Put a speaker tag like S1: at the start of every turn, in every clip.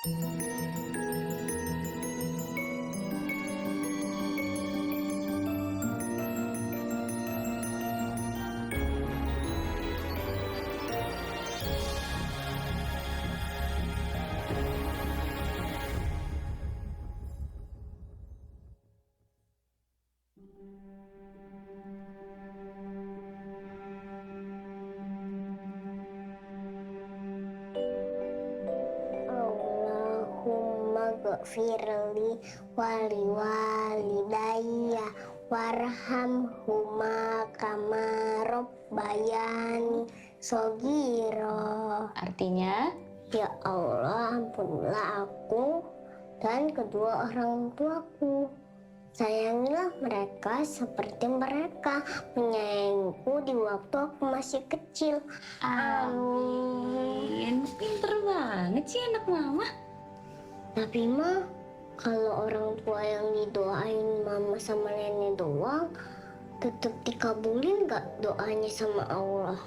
S1: Allahumma ghafirli wali walidayya warhamhuma kama rabbayani shogiro.
S2: Artinya?
S1: Ya Allah, ampunilah aku dan kedua orang tuaku. Sayangilah mereka seperti mereka menyayangiku di waktu aku masih kecil. Amin.
S2: Pinter banget sih anak mama.
S1: Tapi Ma, kalau orang tua yang didoain mama sama nenek doang, tetap dikabulin gak doanya sama Allah?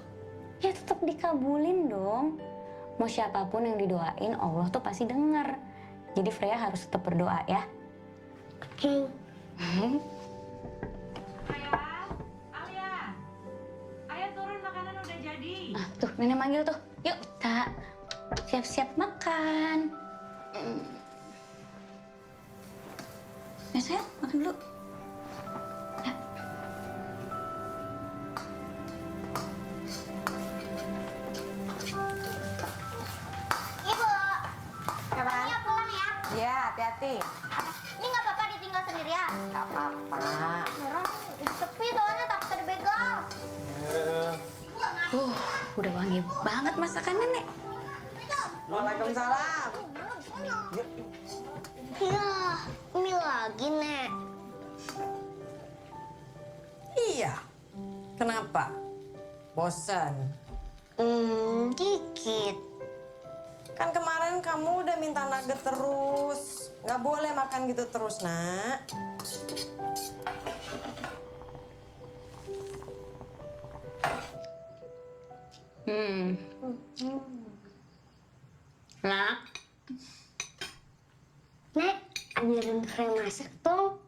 S2: Ya tetap dikabulin dong. Mau siapapun yang didoain Allah tuh pasti dengar. Jadi Freya harus tetap berdoa ya.
S1: Oke.
S3: Alia, ayo turun, makanan udah jadi.
S2: Nah, tuh nenek manggil tuh. Yuk, tak siap-siap makan. Ya sayang, makan dulu. Ya.
S4: Ibu, katanya pulang ya?
S3: Iya, hati-hati.
S4: Ini nggak apa-apa ditinggal sendirian?
S3: Gak apa-apa.
S4: Orang sepi soalnya takut ada begal.
S2: Udah wangi banget masakan nenek.
S3: Waalaikumsalam.
S1: Ya, ini lagi, Nek.
S3: Iya. Kenapa? Bosan?
S1: Dikit.
S3: Kan kemarin kamu udah minta nugget terus. Nggak boleh makan gitu terus, Nak.
S2: Nak,
S1: Nek, ajarin Freya masak dong.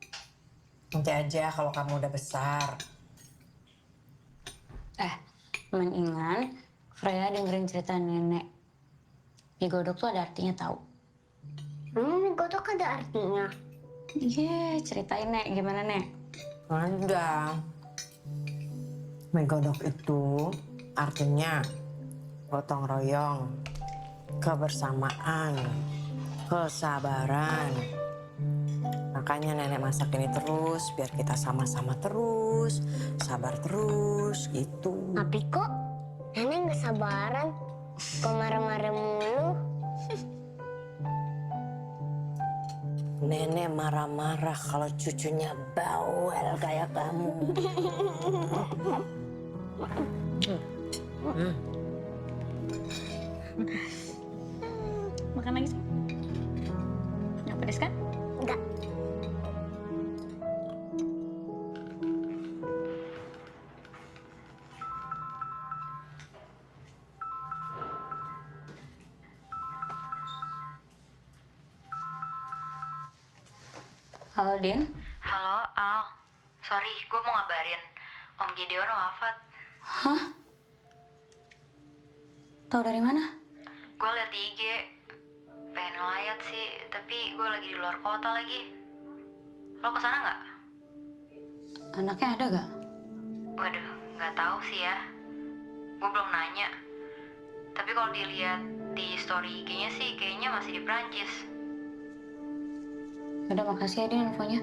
S3: Nanti aja kalau kamu udah besar.
S2: mendingan Freya dengerin cerita nenek. Mie godok tuh ada artinya tahu.
S1: Mie godok ada artinya?
S2: Iya, ceritain Nek, gimana Nek?
S3: Ada. Mie godok itu artinya gotong royong, kebersamaan, kesabaran. Makanya nenek masak ini terus biar kita sama-sama terus, sabar terus gitu.
S1: Tapi kok nenek nggak sabaran? Kok marah-marah mulu?
S3: Nenek marah-marah kalau cucunya bawel kayak kamu.
S2: Makan lagi sih. Nggak pedes kan?
S1: Enggak.
S2: Halo, Din.
S5: Halo, Al. Sorry, gue mau ngabarin. Om Gideon wafat.
S2: Hah? Tahu dari mana?
S5: Gue liat di IG. Pengen ngelayat sih, tapi gue lagi di luar kota lagi. Lo kesana nggak?
S2: Anaknya ada gak?
S5: Waduh, nggak tahu sih ya. Gue belum nanya. Tapi kalau dilihat di story IG-nya sih, kayaknya masih di Prancis.
S2: Udah, makasih ya Din infonya.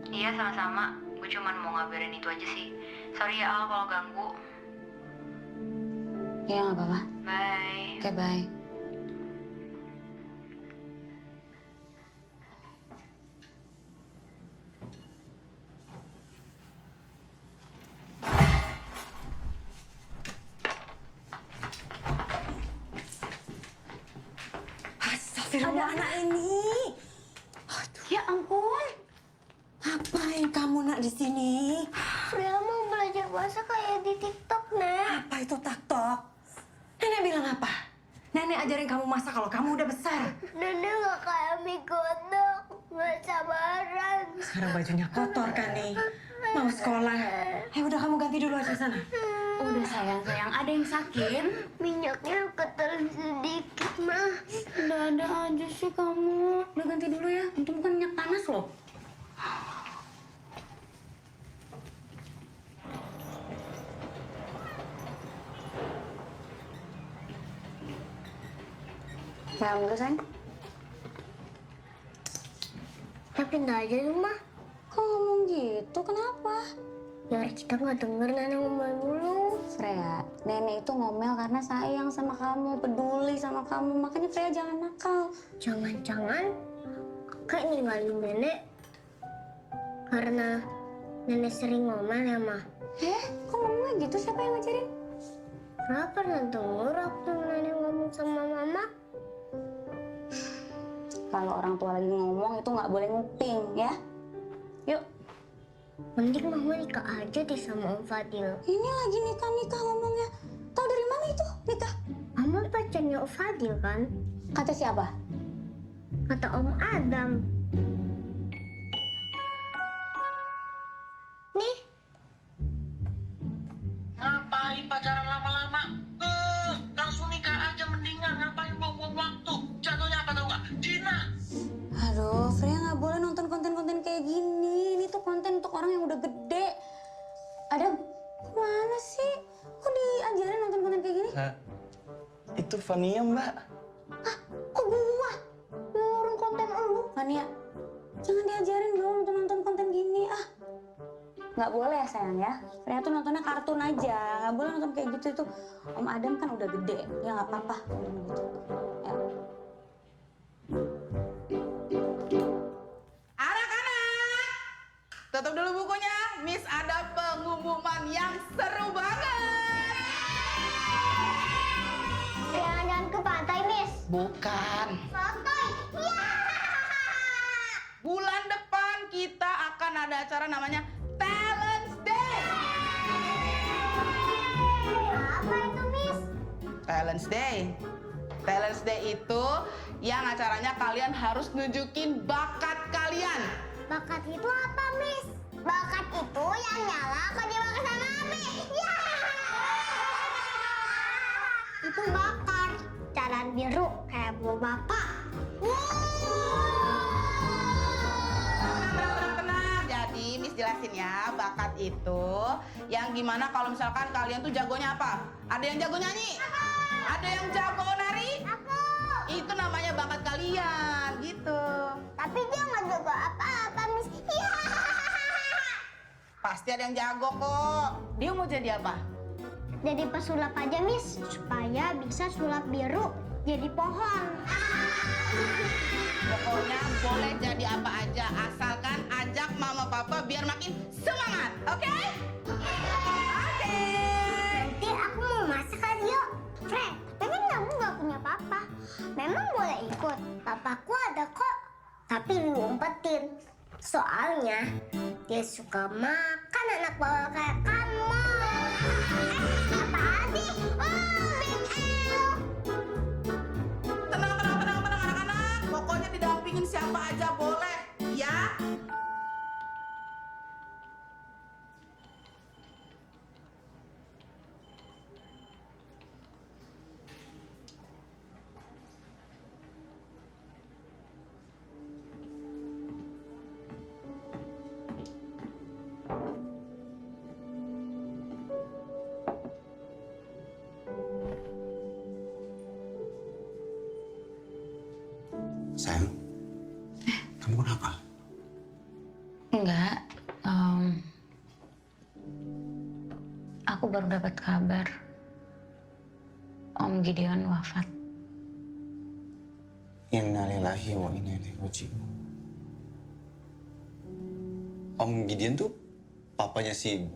S5: Iya, sama-sama. Gue cuman mau ngabarin itu aja sih. Sorry ya, Al, kalau ganggu.
S2: Iya, nggak apa-apa.
S5: Bye.
S2: Oke, bye.
S3: Astagfirullah, anak ini.
S2: Ya ampun.
S3: Ngapain kamu nak di sini?
S1: Freya mau belajar bahasa kayak di TikTok, Nek.
S3: Apa itu taktok? Nenek bilang apa? Nenek nenek ajarin kamu masak kalau kamu udah besar.
S1: Nenek nggak kayak mie godok, nggak sabaran.
S3: Sekarang bajunya kotor kan nih. Mau sekolah. Udah kamu ganti dulu aja sana.
S2: Udah sayang, ada yang sakit?
S1: Minyaknya ketel sedikit, mah.
S2: Ada aja sih kamu. Udah ganti dulu ya, itu bukan minyak panas loh. Sayang dulu sayang.
S1: Tapi nggak aja rumah.
S2: Kok ngomong gitu, kenapa?
S1: Biar kita nggak denger nenek ngomel dulu.
S2: Freya, nenek itu ngomel karena sayang sama kamu, peduli sama kamu. Makanya Freya jangan nakal.
S1: Jangan-jangan kakak ninggalin nenek karena nenek sering ngomel ya, mah.
S2: Kok ngomongnya gitu? Siapa yang ngajarin?
S1: Kakak pernah denger waktu nenek ngomong sama mama?
S2: Kalau orang tua lagi ngomong itu nggak boleh nguping, ya. Yuk.
S1: Mending mama nikah aja deh sama Om Fadil.
S2: Ini lagi nikah ngomongnya. Tahu dari mana itu nikah?
S1: Mama pacarnya Om Fadil kan?
S2: Kata siapa?
S1: Kata Om Adam. Nih,
S6: Ngapain pacaran lama-lama? Langsung nikah aja mendingan. Ngapain buang-buang waktu? Jatuhnya apa tau nggak? Dina.
S2: Aduh, Freya nggak boleh nonton konten-konten kayak gini. Ini tuh konten untuk orang yang udah gede. Ada mana sih? Kok diajarin nonton konten kayak gini?
S6: Itu Fania, Mbak.
S2: Kok gua? Orang konten lu. Fania, jangan diajarin dong nonton konten gini. Nggak boleh ya sayang ya. Freya tuh nontonnya kartun aja. Nggak boleh nonton kayak gitu itu. Om Adam kan udah gede. Ya nggak apa-apa nonton gitu. Ya.
S7: Anak-anak, tutup dulu bukunya. Miss ada pengumuman yang seru banget.
S4: Jangan ke pantai, Miss.
S7: Bukan.
S4: Santai. Ya.
S7: Bulan depan kita akan ada acara namanya Talents Day.
S4: Apa itu, Miss?
S7: Talents Day. Talents Day itu yang acaranya kalian harus nunjukin bakat kalian.
S4: Bakat itu apa, Miss? Bakat itu yang nyala kalau dibakar sama api. Ya. Itu bakar. Jalan biru kayak bu bapak.
S7: Tenang. Jadi Miss jelasin ya, bakat itu yang gimana kalau misalkan kalian tuh jagonya apa? Ada yang jago nyanyi? Ada yang jago nari?
S4: Aku.
S7: Itu namanya bakat kalian, gitu.
S4: Tapi dia nggak jago apa-apa, Miss. Ya.
S7: Pasti ada yang jago kok. Dia mau jadi apa?
S4: Jadi pesulap aja, Miss, supaya bisa sulap biru jadi pohon.
S7: Pokoknya boleh jadi apa aja, asalkan ajak mama papa biar makin semangat, oke? Oke.
S4: Nanti aku mau masak kali yuk. Frank, memang kamu nggak punya papa. Memang boleh ikut. Papaku ada kok. Tapi lu umpetin. Soalnya dia suka makan anak bawah kayak kamu. Apaan sih? Big L.
S7: Tenang anak-anak. Pokoknya didampingin siapa aja boleh, ya?
S8: Sayang, kamu kenapa?
S2: Enggak. Aku baru dapat kabar Om Gideon wafat.
S8: Innalillahi wa inna ilaihi raji'un. Om Gideon tuh papanya si Ibu.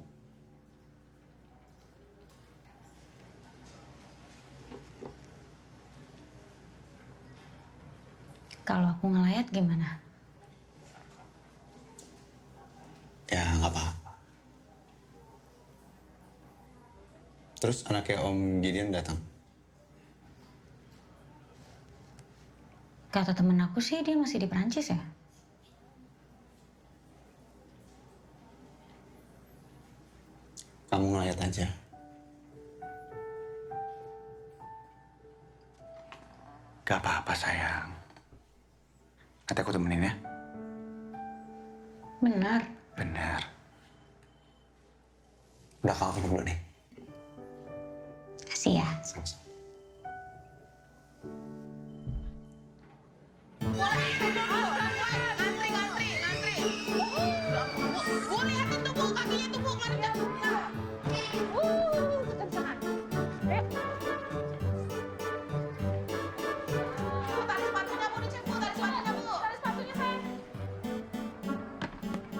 S2: Kalau aku ngelayat gimana?
S8: Ya, nggak apa-apa. Terus anaknya Om Gideon datang?
S2: Kata temen aku sih dia masih di Perancis ya.
S8: Kamu ngeliat aja.
S9: Gak apa-apa sayang. Nanti aku temenin ya.
S2: Benar.
S9: Bener.
S8: Udah kakak minum dulu nih.
S2: Kasih ya.
S8: Sama-sama.
S7: Bu, lihat itu Bu, kakinya itu Bu, mari kekencangan. Tali sepatunya Bu, dicek Bu, tali sepatunya Bu. Tali sepatunya sayang.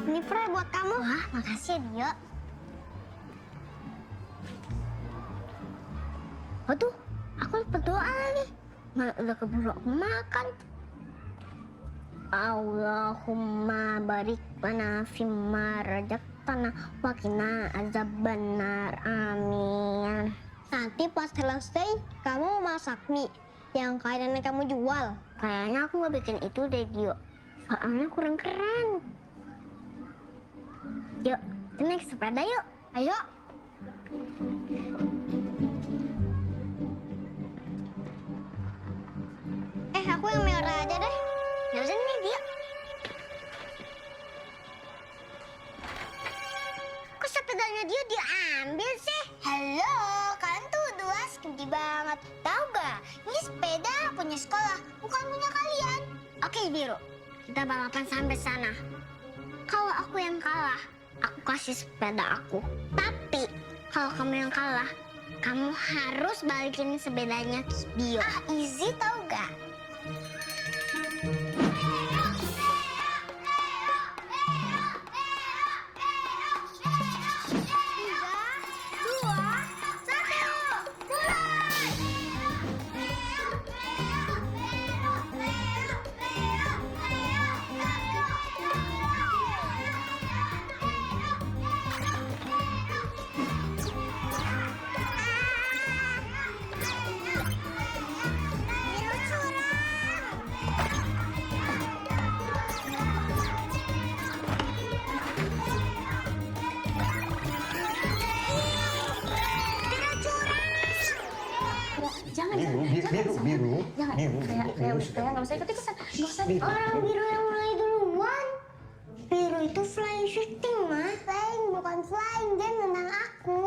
S4: Ini Fre buat kamu. Wah, makasih ya Dio. Waduh, aku lupa doa lagi. Malah udah keburu aku makan. Allahumma barik lana fimma razaqtana wa qina azabannar. Amin. Nanti pas selesai kamu masak mie yang kayaknya kamu jual. Kayaknya aku nggak bikin itu deh Dio. Soalnya kurang keren. Yuk, kita naik sepeda yuk. Ayo. Aku yang merah aja deh. Ya udah nih dia. Kok sepedanya dia diambil sih? Halo, kalian tuh dua skinty banget. Tahu gak? Ini sepeda punya sekolah, bukan punya kalian. Oke Biru, kita balapan sampai sana. Kalau aku yang kalah, aku kasih sepeda aku. Tapi kalau kamu yang kalah, kamu harus balikin sepedanya ke Bio. Ah, easy tau gak?
S8: Biru.
S2: Jangan, kayak nggak usah ikut-ikutan. Nggak usah.
S4: Orang biru yang mulai duluan. Biru itu flying shooting, Mas. Flying bukan flying, dia nendang aku.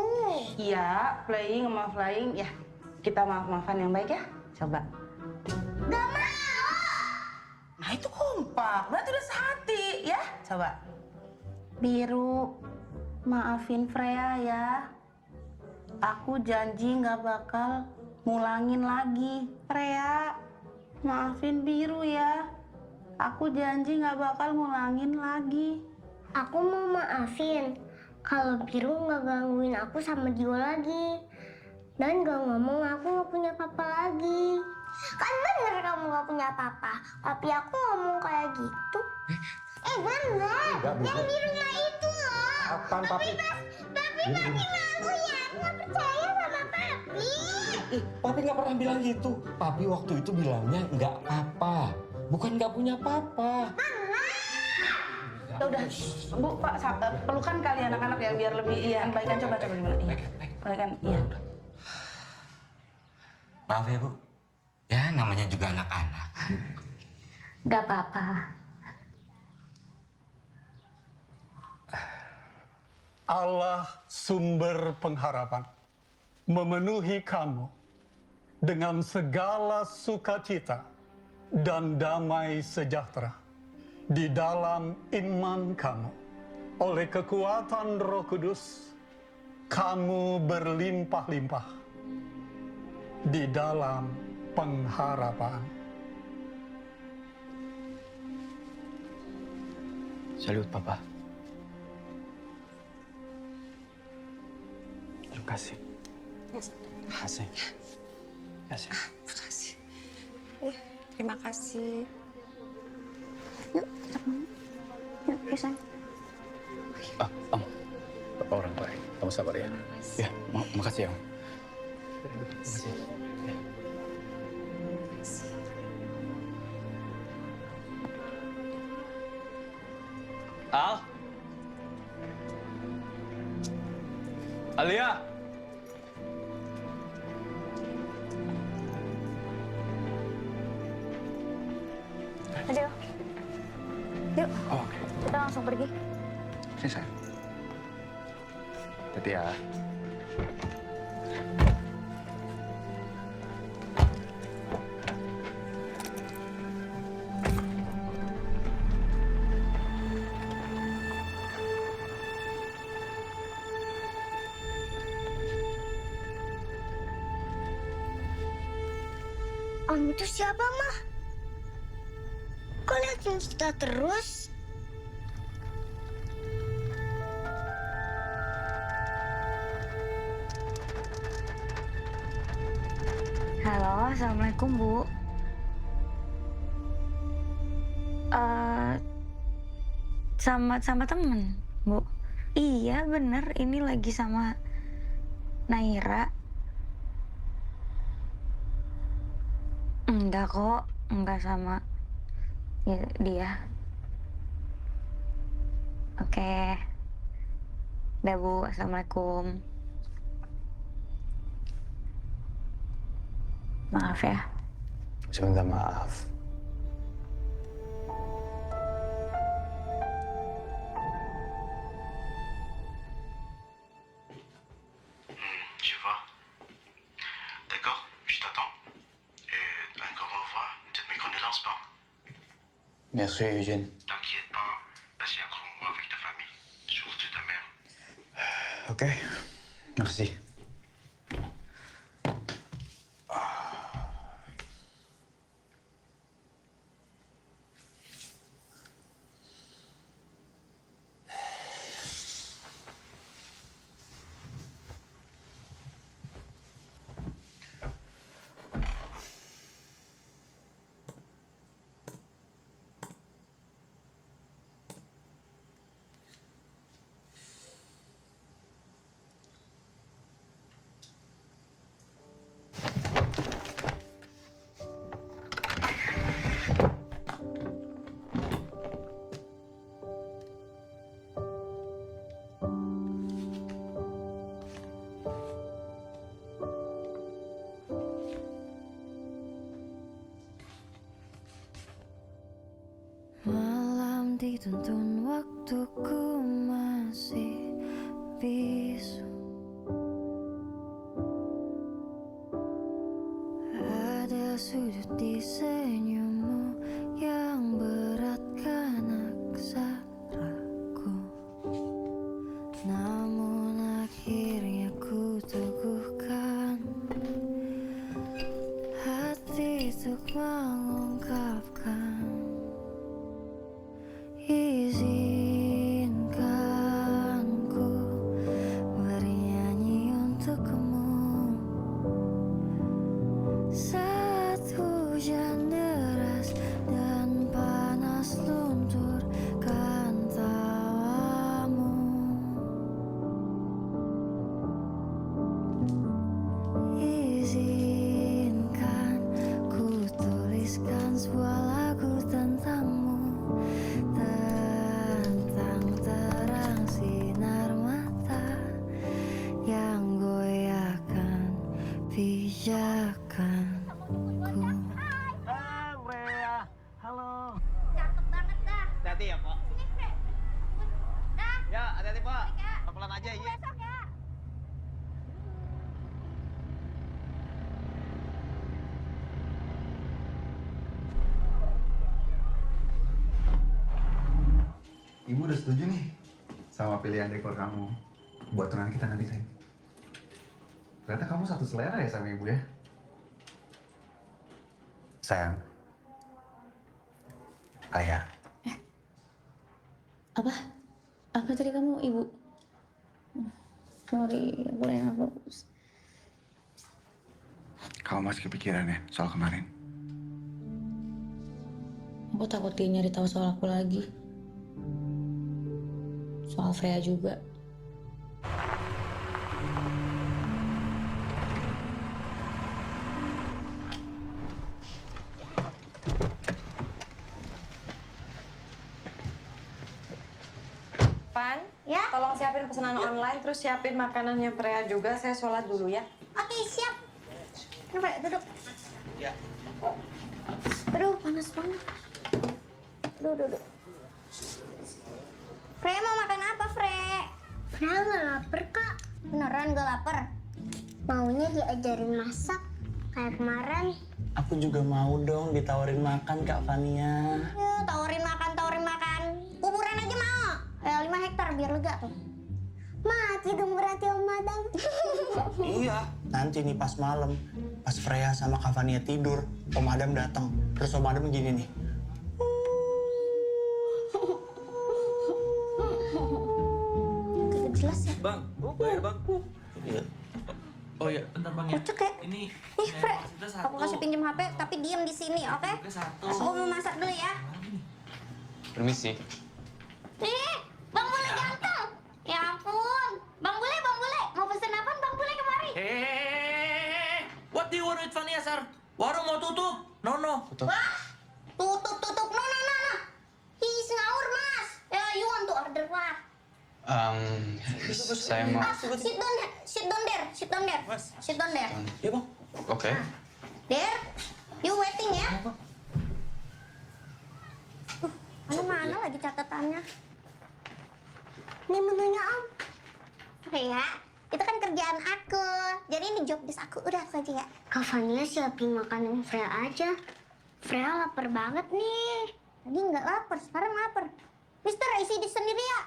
S7: Iya, playing sama flying. Ya, kita maaf-maafan yang baik ya. Coba.
S4: Gak mau.
S7: Nah itu kompak, berarti udah sehati ya. Coba. Biru, maafin Freya ya. Aku janji nggak bakal ngulangin lagi. Freya, maafin Biru ya. Aku janji nggak bakal ngulangin lagi.
S4: Aku mau maafin kalau Biru nggak gangguin aku sama Dio lagi. Dan gak ngomong aku nggak punya papa lagi. Kan bener kamu nggak punya papa. Tapi aku ngomong kayak gitu. Bener. Yang di rumah itu loh.
S8: Apaan, Papi?
S4: Tapi Papi malu ya. Nggak percaya sama Papi.
S10: Papi nggak pernah bilang gitu. Papi waktu itu bilangnya nggak apa, bukan nggak punya papa.
S7: Ya udah, Bu, Pak, pelukan kali anak-anak ya biar lebih baikan. Coba gimana? Iya. Baikan, iya.
S10: Maaf ya Bu, ya namanya juga anak-anak.
S2: Gak apa-apa.
S11: Allah sumber pengharapan memenuhi kamu dengan segala sukacita dan damai sejahtera di dalam iman kamu. Oleh kekuatan Roh Kudus, kamu berlimpah-limpah di dalam pengharapan.
S9: Salut Papa. Terima kasih. Terima kasih.
S3: Terima kasih.
S2: Yuk, kita pulang. Yuk, Risan.
S9: Orang baik. Kamu sabar ya. Ya, makasih ya. Makasih.
S12: Al? Alia?
S2: Ayo. Yuk,
S9: Oh, oke.
S2: kita langsung pergi.
S9: Sini, sayang. Hati ya.
S4: Om itu siapa, Mah? Kok liatin kita terus?
S2: Halo, assalamualaikum Bu. Sama temen Bu. Iya bener, ini lagi sama Naira. Enggak kok, enggak sama ya, dia. Oke. Udah Bu, assalamualaikum. Maaf ya.
S9: Saya minta maaf.
S6: Je vois. D'accord, je t'attends. Et encore au revoir. Toutes mes condoléances, pas.
S9: Merci, Eugène.
S6: T'inquiète pas, passe un grand mois avec ta famille, surtout ta mère.
S9: Ok, merci.
S13: Malam dituntun waktuku masih bisu. Ada sudut di senyummu yang beratkan aksaraku. Namun akhirnya ku teguhkan hati untuk mengungkapkan. Izinkan ku bernyanyi untukmu saat hujan deras dan panas lunturkan tawamu. Izinkan ku tuliskan sebuah lagu tentangmu, tentang terang sinar mata yang goyahkan pijakanku.
S12: Halo.
S4: Cakep banget dah.
S12: Hati-hati ya, Pak.
S4: Sini, Fred. Dah.
S12: Ya, hati-hati, Pak.
S4: Ya.
S12: Pelan aja,
S4: Tunggu
S12: iya.
S4: besok ya.
S9: Ibu udah setuju nih sama pilihan dekor kamu buat tunangan kita nanti, sayang. Ternyata kamu satu selera ya sama ibu ya. Sayang. Ayah.
S2: Apa? Apa tadi kamu, Ibu? Sorry, aku yang fokus.
S9: Kamu masih kepikiran ya soal kemarin?
S2: Aku takut dia nyari tahu soal aku lagi. Soal Freya juga.
S3: Pan,
S4: Ya?
S3: tolong siapin pesanan online, terus siapin makanannya Freya juga. Saya sholat dulu ya.
S4: Oke, siap. Coba duduk.
S6: Ya.
S4: Aduh, panas banget. Duduk. Fre mau makan apa, Fre? Fre nggak lapar, Kak. Beneran gak lapar? Maunya diajarin masak kayak kemarin.
S12: Aku juga mau dong ditawarin makan Kak Fania.
S4: Tawarin makan. Kuburan aja mau. 5 hektar biar lega tuh. Mati dong berarti Om Madam.
S12: Iya, nanti nih pas malam, pas Freya sama Kak Fania tidur, Om Adam datang. Terus Om Adam begini nih.
S4: Gak jelas ya.
S6: Bang, bayar bang.
S12: Iya.
S6: Oh iya, bentar bang ya.
S4: Kocak ya?
S6: Ini
S4: Ih, Fre.
S6: maksudnya satu.
S4: Aku kasih pinjam HP tapi diem di sini, oke?
S6: Oke, satu.
S4: Aku mau masak dulu ya.
S8: Permisi.
S4: Bang Bule ganteng. Ya ampun. Bang Bule. Mau pesen apa Bang Bule kemari?
S6: What do you want with Fania, Sar? Warung mau tutup? No.
S4: Wah, tutup. No. He's ngawur, Mas. You want to order what?
S8: Saya mau.
S4: Sit down there. Sit down there.
S12: Iya bang.
S8: Oke.
S4: There. You waiting ya? Mana lagi catatannya? Ini menunya Om. Ya, itu kan kerjaan aku. Jadi ini job desk aku. Udah aku aja ya. Kak Fania siapin makanan Freya aja. Freya lapar banget nih. Tadi nggak lapar, sekarang lapar. Mister, isi di sendiri ya.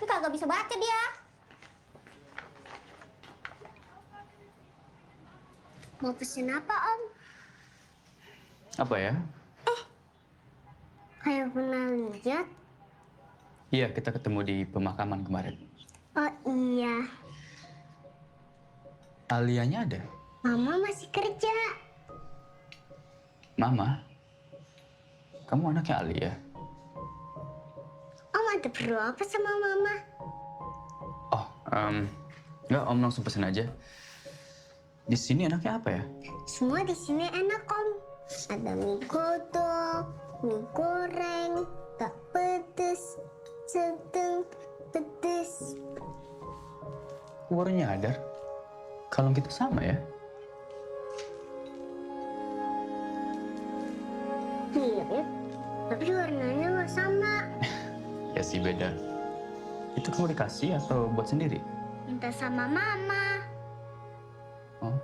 S4: Ini kagak bisa baca dia. Mau pesen apa, Om?
S14: Apa ya?
S4: Kayak pernah lihat.
S14: Iya, kita ketemu di pemakaman kemarin.
S4: Oh iya,
S14: Alianya ada?
S4: Mama masih kerja.
S14: Mama? Kamu anaknya Alia?
S4: Om ada perlu apa sama Mama?
S14: Oh, enggak, Om langsung pesen aja. Di sini anaknya apa ya?
S4: Semua di sini enak, Om. Ada mie godok, mie goreng, tak pedes, sedang pedes.
S14: Aku baru nyadar kalau kita sama ya.
S4: Mirip, tapi warnanya nggak sama.
S14: Ya sih beda. Itu kamu dikasih atau buat sendiri?
S4: Minta sama Mama.
S14: Oh,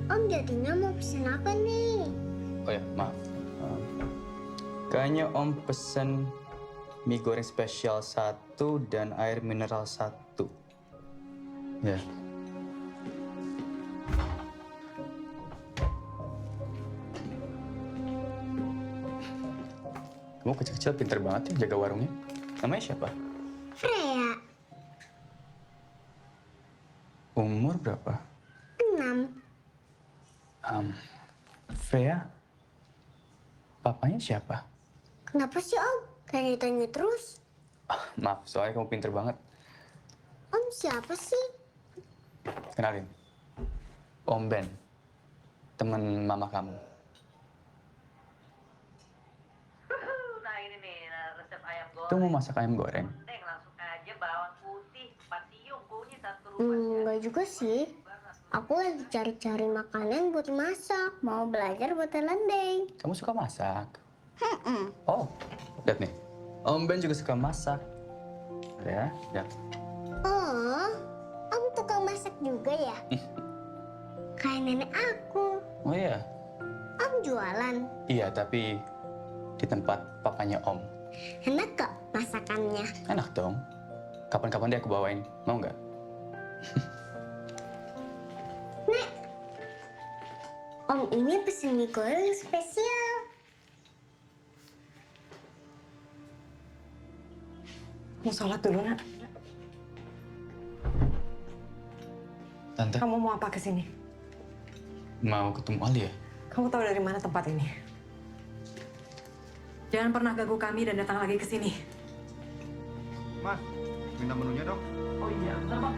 S4: Om jadinya mau pesen apa nih?
S14: oh ya maaf. Kayaknya Om pesen mie goreng spesial 1 dan air mineral 1. Ya. Kamu kecil-kecil pinter banget ya jaga warungnya. Namanya siapa?
S4: Freya,
S14: Umur berapa?
S4: 6.
S14: Freya, papanya siapa?
S4: Kenapa sih Om? Kayak ditanya terus.
S14: Maaf, soalnya kamu pinter banget.
S4: Om siapa sih?
S14: Kenalin, Om Ben, teman mama kamu.
S5: Nah ini nih resep ayam goreng.
S14: Itu mau masak ayam goreng?
S5: Neng langsung aja bawang putih, pasium, kunyit satu rumah.
S4: Enggak juga sih. Aku lagi cari-cari makanan buat masak. Mau belajar buat landeng.
S14: Kamu suka masak? Oh, lihat nih. Om Ben juga suka masak. Ya, ya.
S4: Oh, Om tukang masak juga ya? Kayak nenek aku.
S14: Oh iya?
S4: Om jualan.
S14: Iya, tapi di tempat papanya Om.
S4: Enak gak masakannya?
S14: Enak dong. Kapan-kapan dia aku bawain. Mau nggak?
S4: Nek, Om ini pesen mie goreng spesial.
S3: Mau sholat dulu, Nak.
S14: Tante,
S3: Kamu mau apa ke sini?
S14: mau ketemu Alia?
S3: Kamu tahu dari mana tempat ini? Jangan pernah ganggu kami dan datang lagi ke sini.
S9: Mas, minta menunya dong.
S6: Oh iya, bentar bang.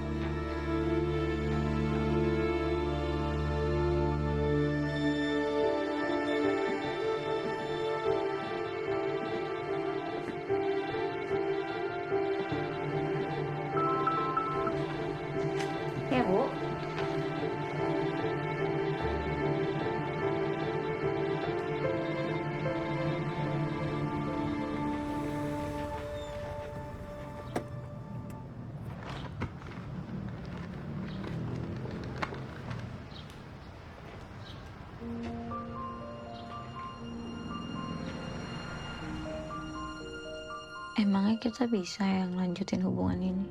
S2: Emangnya kita bisa yang lanjutin hubungan ini?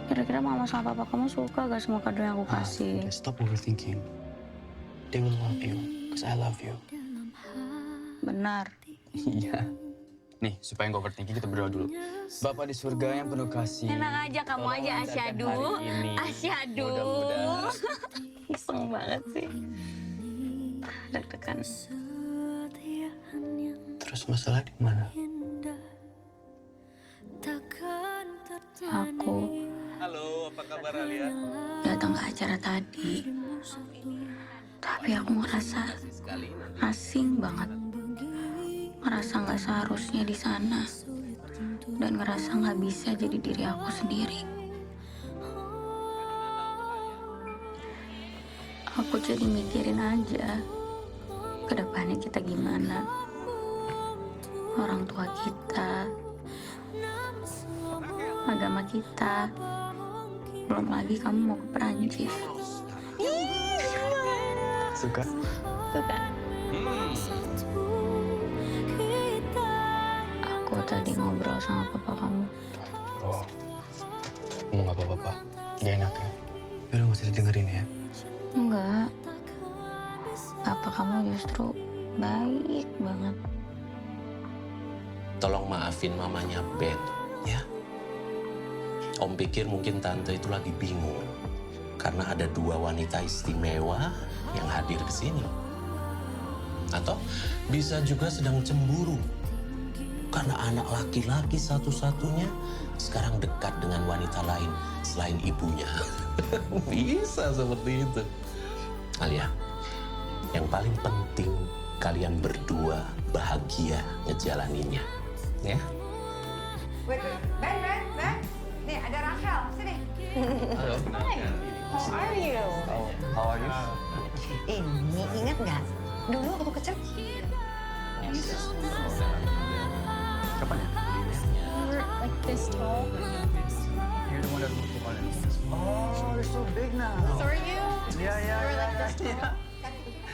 S2: Kira-kira mama sama papa kamu suka gak sama kado yang aku kasih?
S12: Stop overthinking. They will love you, because I love you.
S2: Benar.
S14: Iya. Nih, supaya nggak overthinking kita berdoa dulu. Bapak di surga yang penuh kasih.
S2: Enak aja kamu aja asyadu. Asyadu. Iseng banget sih. Deg-degan.
S12: Terus masalah di mana?
S2: Aku
S14: Halo, apa kabar Alia?
S2: datang ke acara tadi. Tapi aku ngerasa asing banget. Ngerasa nggak seharusnya di sana. Dan ngerasa nggak bisa jadi diri aku sendiri. Aku jadi mikirin aja ke depannya kita gimana. Orang tua kita, agama kita, belum lagi kamu mau ke Perancis.
S14: Suka?
S2: Suka. Aku tadi ngobrol sama papa kamu.
S12: Oh, kamu nggak apa-apa, gak enak ya? Udah nggak usah didengerin ya.
S2: Enggak. Papa kamu justru baik banget.
S15: Tolong maafin mamanya Ben, ya. Om pikir mungkin tante itu lagi bingung karena ada dua wanita istimewa yang hadir ke sini. Atau bisa juga sedang cemburu karena anak laki-laki satu-satunya sekarang dekat dengan wanita lain selain ibunya. Bisa seperti itu. Alia, yang paling penting kalian berdua bahagia ngejalaninnya. Ya.
S16: Ben. Nih, ada Rachel. Sini.
S15: Halo.
S16: Hi. How are you?
S14: How are you?
S16: Ini ingat nggak? Dulu waktu kecil.
S14: Kapan ya?
S16: Like this tall.
S12: You're the one that moved to Holland. Oh, they're so big now.
S16: So are you?
S12: Yeah.
S16: We're like this tall.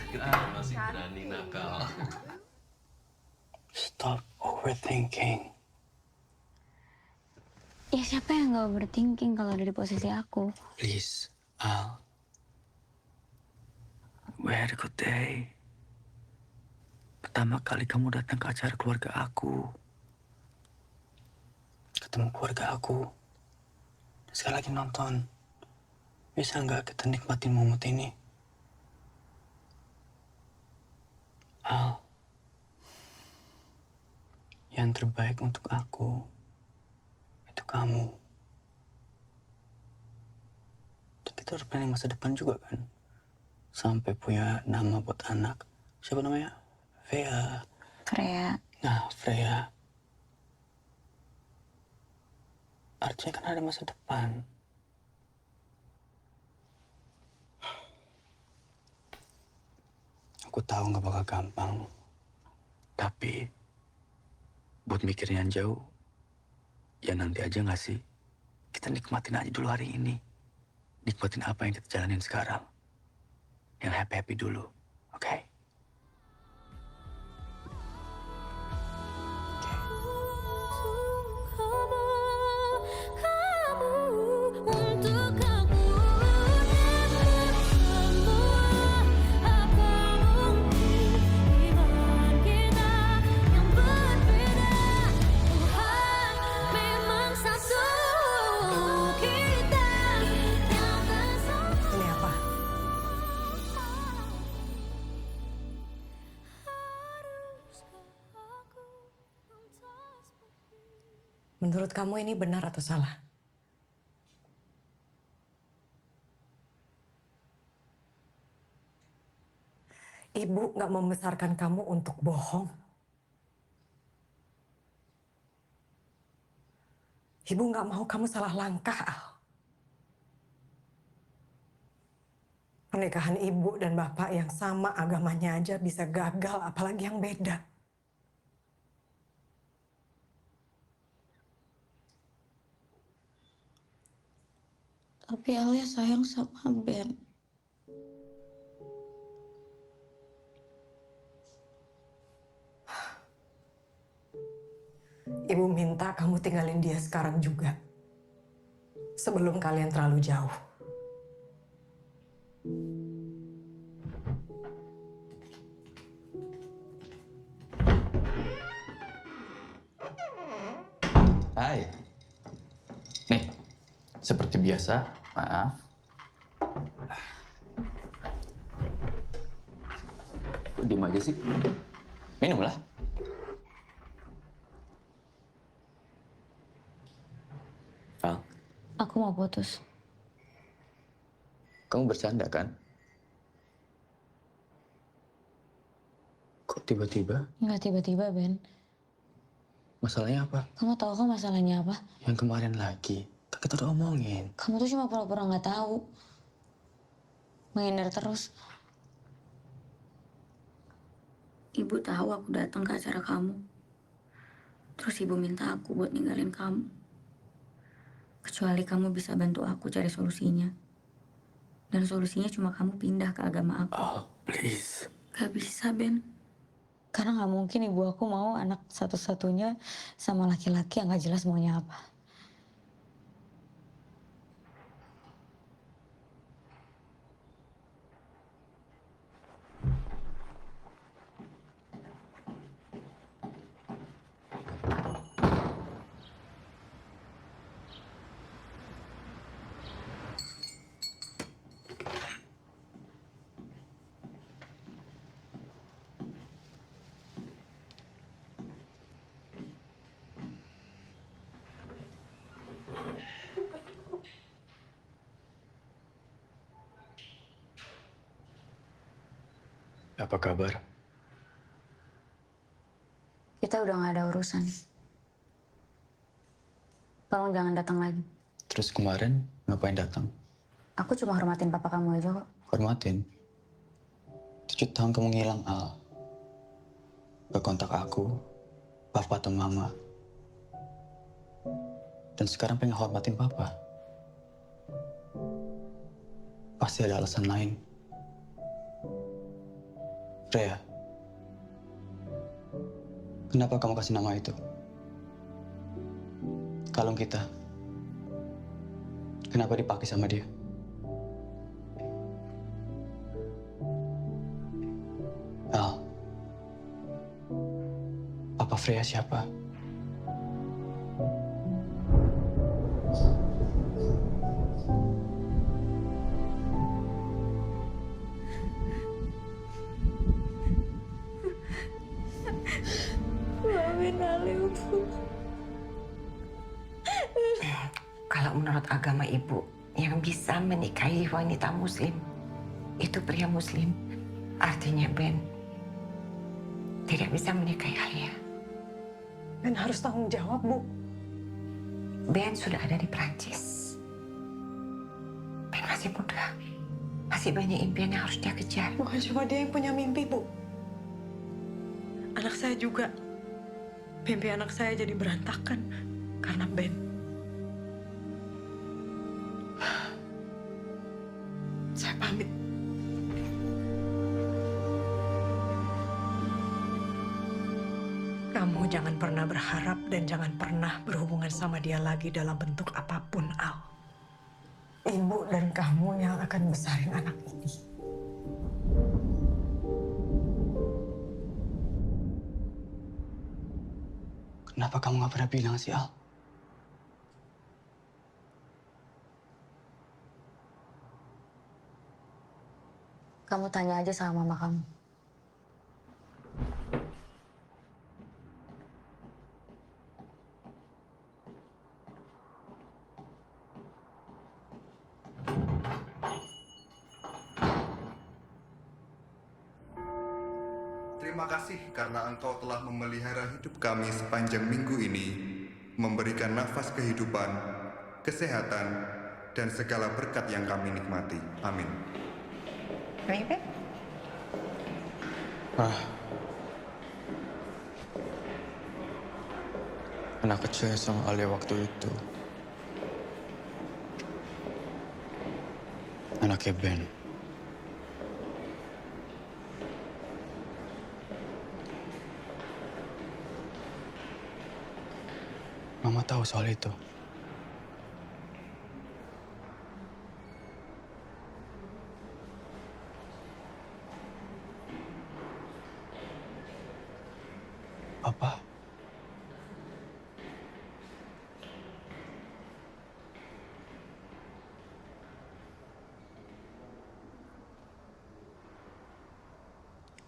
S15: Kita masih berani nakal.
S12: Stop overthinking.
S2: Ya siapa yang gak overthinking kalau ada di posisi aku?
S12: Please, Al. We had a good day. Pertama kali kamu datang ke acara keluarga aku. Ketemu keluarga aku. Sekali lagi nonton. Bisa nggak kita nikmatin momen ini? Al. Yang terbaik untuk aku itu kamu. Dan kita harus planning masa depan juga kan? Sampai punya nama buat anak. Siapa namanya? Freya. Nah, Freya. Artinya kan ada masa depan. Aku tahu nggak bakal gampang. Tapi buat mikirin yang jauh, ya nanti aja nggak sih? Kita nikmatin aja dulu hari ini. Nikmatin apa yang kita jalanin sekarang. Yang happy-happy dulu, oke?
S3: Ini apa? Menurut kamu ini benar atau salah? Ibu nggak membesarkan kamu untuk bohong. Ibu nggak mau kamu salah langkah, Al. Pernikahan ibu dan bapak yang sama agamanya aja bisa gagal, apalagi yang beda.
S2: Tapi Alia sayang sama Ben.
S3: Ibu minta kamu tinggalin dia sekarang juga. Sebelum kalian terlalu jauh.
S14: Hai. Nih, seperti biasa, maaf. Kok diem aja sih? Minumlah. Al,
S2: Aku mau putus.
S14: kamu bercanda kan? Kok tiba-tiba?
S2: Nggak tiba-tiba, Ben.
S14: Masalahnya apa?
S2: Kamu tahu kan masalahnya apa?
S14: Yang kemarin lagi. Kan kita udah omongin.
S2: Kamu tuh cuma pura-pura nggak tahu. Menghindar terus. Ibu tahu aku datang ke acara kamu. Terus ibu minta aku buat ninggalin kamu. Kecuali kamu bisa bantu aku cari solusinya. Dan solusinya cuma kamu pindah ke agama aku.
S14: Oh, please.
S2: Gak bisa, Ben. Karena nggak mungkin ibu aku mau anak satu-satunya sama laki-laki yang nggak jelas maunya apa.
S14: Apa kabar?
S2: Kita udah nggak ada urusan. Tolong jangan datang lagi.
S14: Terus kemarin ngapain datang?
S2: Aku cuma hormatin papa kamu aja kok.
S14: Hormatin. 7 tahun kamu ngilang, Al. Gak kontak aku, papa atau mama. Dan sekarang pengen hormatin papa. Pasti ada alasan lain. Freya, kenapa kamu kasih nama itu? Kalung kita, kenapa dipakai sama dia? Al, Papa Freya siapa?
S3: Kalau menurut agama ibu, yang bisa menikahi wanita muslim, itu pria muslim. Artinya Ben tidak bisa menikahi Alia. Ben harus tanggung jawab, Bu. Ben sudah ada di Prancis. Ben masih muda. Masih banyak impian yang harus dia kejar. Bukan cuma dia yang punya mimpi, Bu. Anak saya juga. Mimpi anak saya jadi berantakan karena Ben. Saya pamit. Kamu jangan pernah berharap dan jangan pernah berhubungan sama dia lagi dalam bentuk apapun, Al. Ibu dan kamu yang akan besarin anak ini.
S14: Kenapa kamu gak pernah bilang sih, Al?
S2: Kamu tanya aja sama mama kamu.
S9: Terima kasih karena Engkau telah memelihara hidup kami sepanjang minggu ini, memberikan nafas kehidupan, kesehatan, dan segala berkat yang kami nikmati. Amin.
S14: Anak kecil sama Alia waktu itu. Anaknya Ben. Mama tahu soal itu. Papa.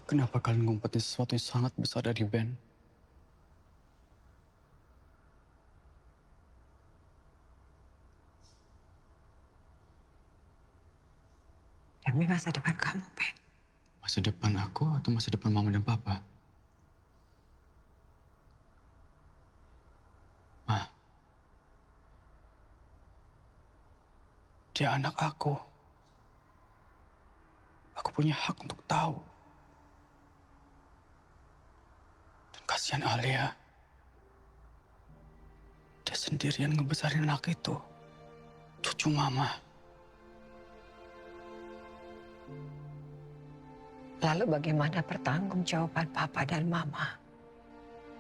S14: Kenapa kalian ngumpetin sesuatu yang sangat besar dari Ben?
S3: Demi masa depan kamu, Ben.
S14: Masa depan aku atau masa depan Mama dan Papa? Ma. Dia anak aku. Aku punya hak untuk tahu. Dan kasihan Alia. Dia sendirian ngebesarin anak itu. Cucu Mama.
S3: Lalu bagaimana pertanggungjawaban Papa dan Mama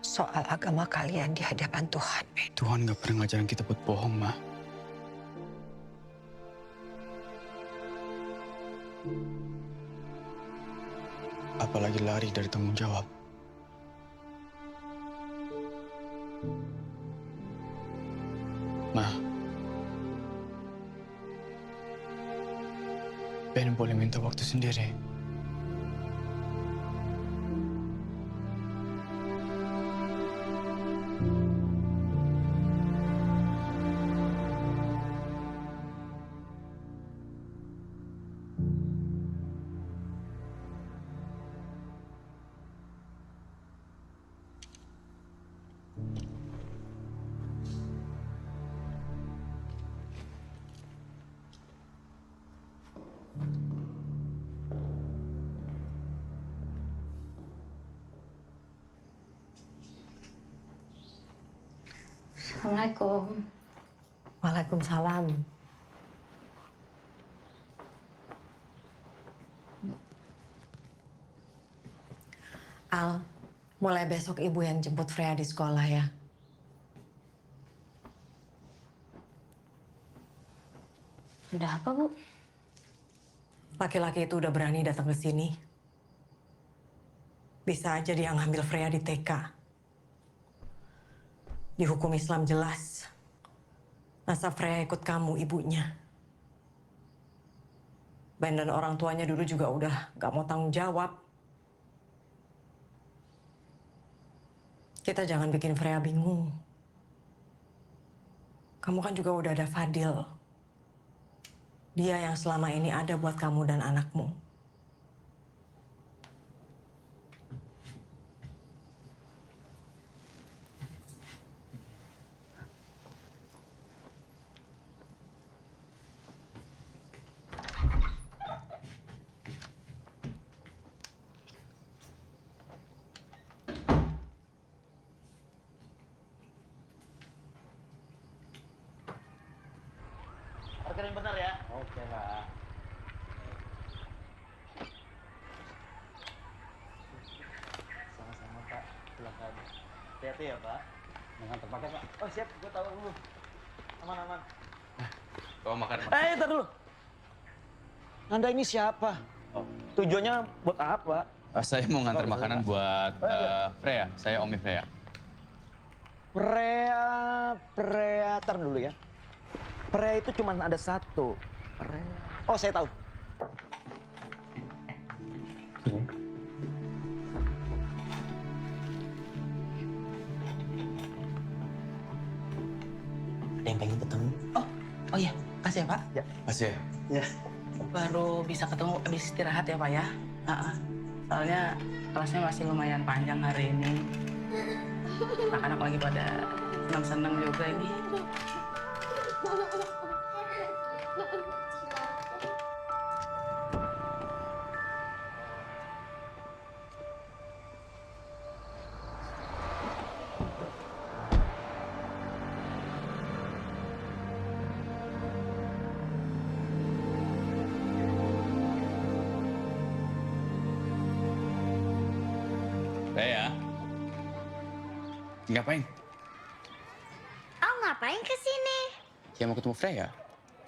S3: soal agama kalian di hadapan Tuhan, Ben?
S14: Tuhan gak pernah ngajarin kita buat bohong, Ma. Apalagi lari dari tanggung jawab. Ma. Ben boleh minta waktu sendiri.
S2: Assalamualaikum.
S3: Waalaikumsalam. Al, mulai besok ibu yang jemput Freya di sekolah ya.
S2: Udah apa, Bu?
S3: Laki-laki itu udah berani datang ke sini. Bisa aja dia ngambil Freya di TK. Di hukum Islam jelas. Masa Freya ikut kamu, ibunya. Ben dan orang tuanya dulu juga udah gak mau tanggung jawab. Kita jangan bikin Freya bingung. Kamu kan juga udah ada Fadil. Dia yang selama ini ada buat kamu dan anakmu.
S6: Parkirin benar ya. Oke lah. Sama-sama Pak. Silakan. Hati-hati ya Pak. Jangan terpakai Pak. Oh siap, gue tahu dulu. Aman-aman.
S12: Bawa makan.
S6: Ntar dulu. Anda ini siapa? Tujuannya buat apa?
S12: Saya mau ngantar makanan buat Freya. Saya Omnya Freya.
S6: Freya, tar dulu ya. Freya itu cuma ada satu. Freya. Oh, saya tahu. Ada yang pengen ketemu.
S7: Oh iya, kasih ya Pak.
S6: Ya.
S12: Makasih ya.
S6: Ya.
S7: Baru bisa ketemu habis istirahat ya Pak ya. Soalnya kelasnya masih lumayan panjang hari ini. Anak-anak lagi pada senang-senang juga ini.
S12: Freya. Ngapain?
S14: Ya mau ketemu Freya.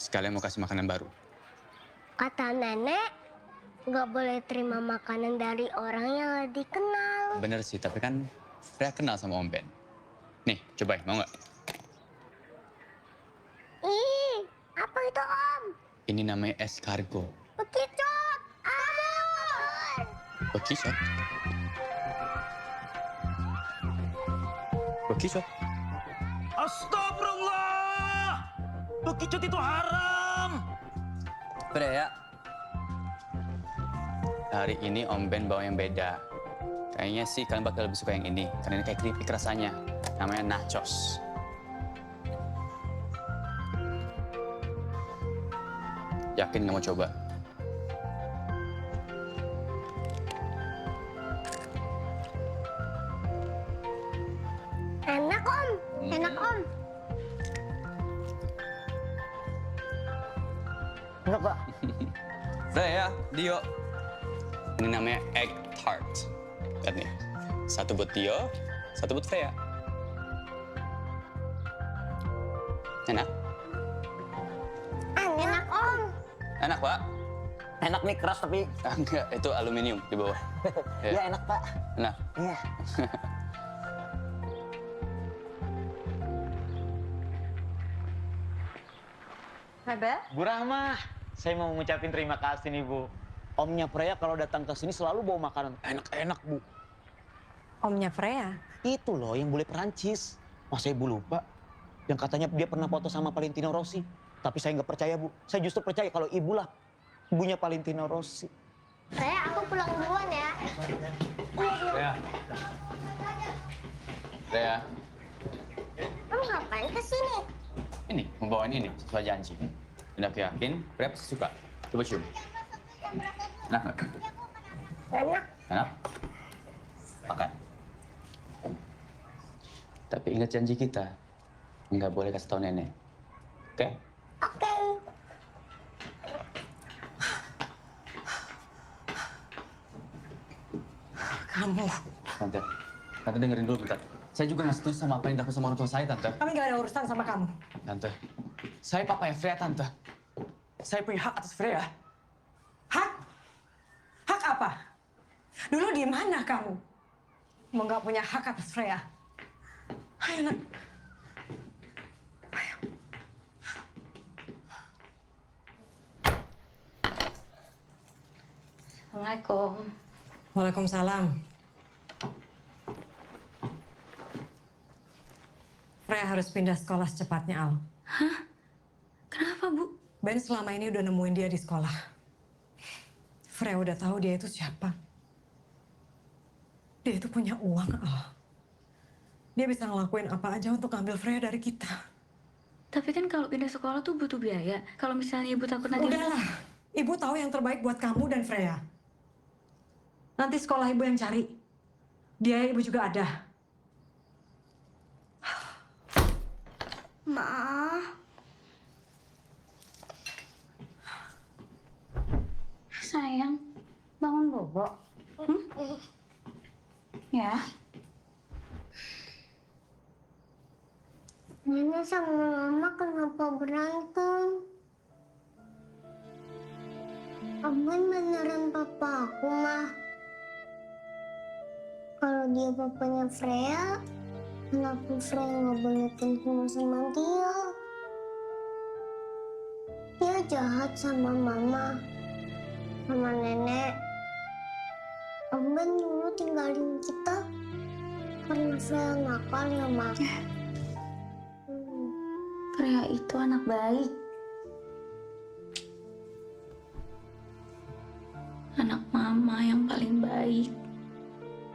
S14: Sekalian mau kasih makanan baru.
S1: Kata nenek, nggak boleh terima makanan dari orang yang nggak dikenal.
S14: Bener sih, tapi kan Freya kenal sama Om Ben. Nih, cobain, mau nggak?
S1: Ih, apa itu Om?
S14: Ini namanya escargot.
S1: Bekicot! Aduh!
S14: Bekicot? Bekicot?
S10: Astagfirullah! Bekicot itu haram!
S14: Freya, hari ini Om Ben bawa yang beda. Kayaknya sih kalian bakal lebih suka yang ini, karena ini kayak keripik rasanya. Namanya nachos. Yakin nggak mau coba?
S1: Enak Om, enak Om.
S14: Enggak, Pak. Freya, Dio. Ini namanya egg tart. Lihat nih. Satu buat Dio, satu buat Freya. Enak?
S1: Enak Om.
S14: Enak, Pak?
S10: Enak nih, keras tapi...
S14: Enggak, itu aluminium di bawah.
S10: Ya enak, Pak.
S14: Enak?
S10: Iya.
S16: Hebat.
S10: Bu Rahma, saya mau ngucapin terima kasih nih, Bu. Omnya Freya kalau datang ke sini selalu bawa makanan enak-enak, Bu.
S16: Omnya Freya?
S10: Itu loh yang bule Perancis. Masa Ibu lupa? Yang katanya dia pernah foto sama Valentino Rossi. Tapi saya nggak percaya, Bu. Saya justru percaya kalau Ibu lah ibunya Valentino Rossi.
S1: Freya, aku pulang duluan ya.
S14: Freya. Freya.
S1: Kamu ngapain kesini?
S14: Ini, membawain ini sesuai janji. Dan aku yakin Freya pasti suka. Coba cium. Enak nggak?
S1: Enak.
S14: Enak? Makan. Tapi ingat janji kita. Nggak boleh kasih tahu nenek. Oke?
S1: Oke.
S16: Kamu.
S14: Tante dengerin dulu bentar. Saya juga nggak setuju sama apa yang dilakukan sama orang tua saya, Tante.
S16: Kami nggak ada urusan sama kamu.
S14: Tante, saya papanya Freya, Tante. Saya punya hak atas Freya.
S16: Hak? Hak apa? Dulu di mana kamu? Mau nggak punya hak atas Freya? Ayo, nak. Ayo.
S2: Assalamualaikum.
S16: Waalaikumsalam. Freya harus pindah sekolah secepatnya, Al.
S2: Hah? Kenapa, Bu?
S16: Ben selama ini udah nemuin dia di sekolah. Freya udah tahu dia itu siapa. Dia itu punya uang, Al. Dia bisa ngelakuin apa aja untuk ambil Freya dari kita.
S2: Tapi kan kalau pindah sekolah tuh butuh biaya. Kalau misalnya Ibu takut nanti...
S16: Udahlah, Ibu tahu yang terbaik buat kamu dan Freya. Nanti sekolah Ibu yang cari. Biaya Ibu juga ada.
S4: Ma.
S2: Sayang, bangun bobo. Ya.
S1: Nenek sama Mama kenapa berantem? Abang beneran papa aku, Mah. Kalau dia papanya Freya, kenapa Freya nggak boleh ketemu sama dia? Dia jahat sama Mama, sama Nenek. Abang dulu tinggalin kita karena Freya nakal ya, Ma.
S2: Freya itu anak baik. Anak mama yang paling baik,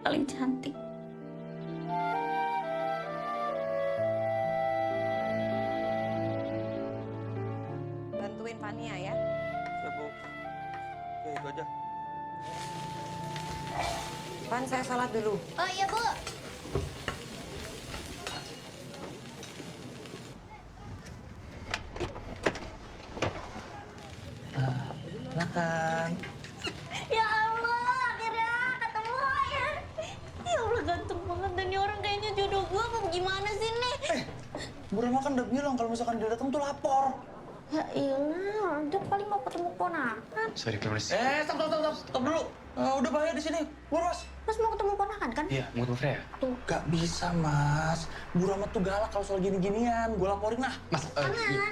S2: paling cantik.
S16: Bantuin Fania ya.
S10: Ya, Bu. Ya, itu aja.
S16: Pan, saya sholat dulu.
S1: Oh iya, Bu.
S7: Silakan.
S4: Ya Allah, akhirnya ketemu ya. Ya Allah, ganteng banget. Dan ini orang kayaknya jodoh gue apa gimana sih nih?
S12: Bu Rama kan udah bilang kalau misalkan dia datang tuh lapor.
S2: Ya iyalah, dia paling mau ketemu ponakan.
S14: Sorry, Kemis.
S12: Stop dulu. Udah bahaya di sini. Mas.
S2: Mas mau ketemu ponakan kan?
S14: Iya, mau ketemu Freya.
S12: Tuh, gak bisa, Mas. Bu Rama tuh galak kalau soal gini-ginian. Gue laporin lah.
S14: Mas,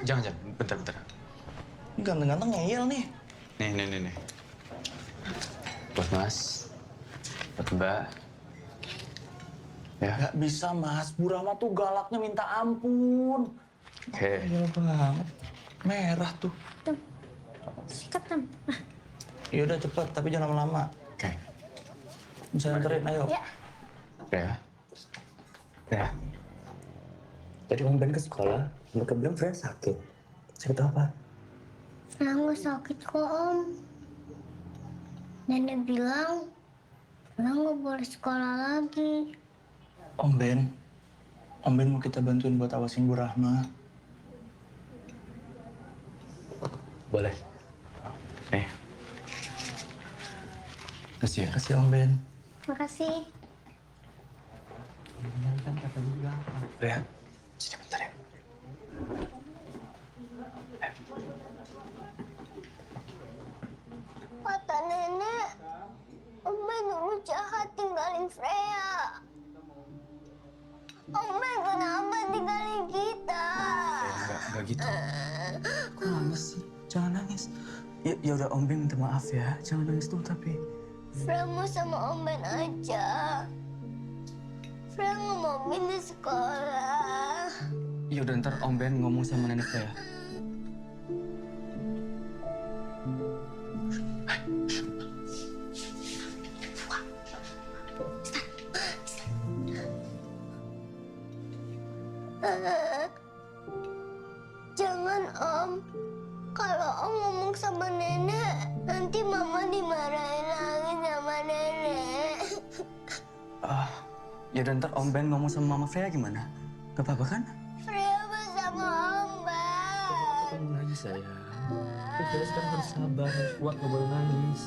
S14: jangan. Bentar.
S12: Ini ganteng-ganteng ngeyel nih.
S14: Nih. Buat Mas. Buat Mbak. Ya.
S12: Gak bisa, Mas. Bu Rama tuh galaknya minta ampun.
S14: Oke.
S12: Gila banget. Merah tuh.
S2: Sikat, Tem.
S12: Ya udah cepet, tapi jangan lama-lama.
S14: Oke.
S12: Bisa nganterin, ayo.
S2: Ya.
S14: Freya. Tadi Om Ben ke sekolah, mereka bilang Freya sakit. Sakit apa?
S1: Freya nggak sakit kok, Om. Nenek bilang Freya nggak boleh sekolah lagi.
S12: Om Ben mau kita bantuin buat awasin Bu Rahma.
S14: Boleh. Nih. Kasih ya.
S12: Kasih Om Ben.
S1: Makasih.
S14: Freya, sini bentar ya.
S1: Kata nenek, Om Ben dulu jahat tinggalin Freya. Om Ben kenapa tinggalin kita?
S12: Enggak gitu. Kok nangis sih? Jangan nangis. Ya udah Om Ben minta maaf ya. Jangan nangis tuh tapi.
S1: Freya mau sama Om Ben aja. Freya nggak mau pindah sekolah.
S14: Ya udah ntar Om Ben ngomong sama nenek Freya.
S1: Jangan Om. Kalau Om ngomong sama nenek, nanti Mama dimarahin lagi sama nenek.
S12: Ya udah ntar Om Ben ngomong sama Mama Freya gimana? Gak apa-apa kan?
S1: Freya bersama Om Ben.
S14: Kamu lagi sayang. Freya sekarang harus sabar, harus kuat, gak boleh nangis.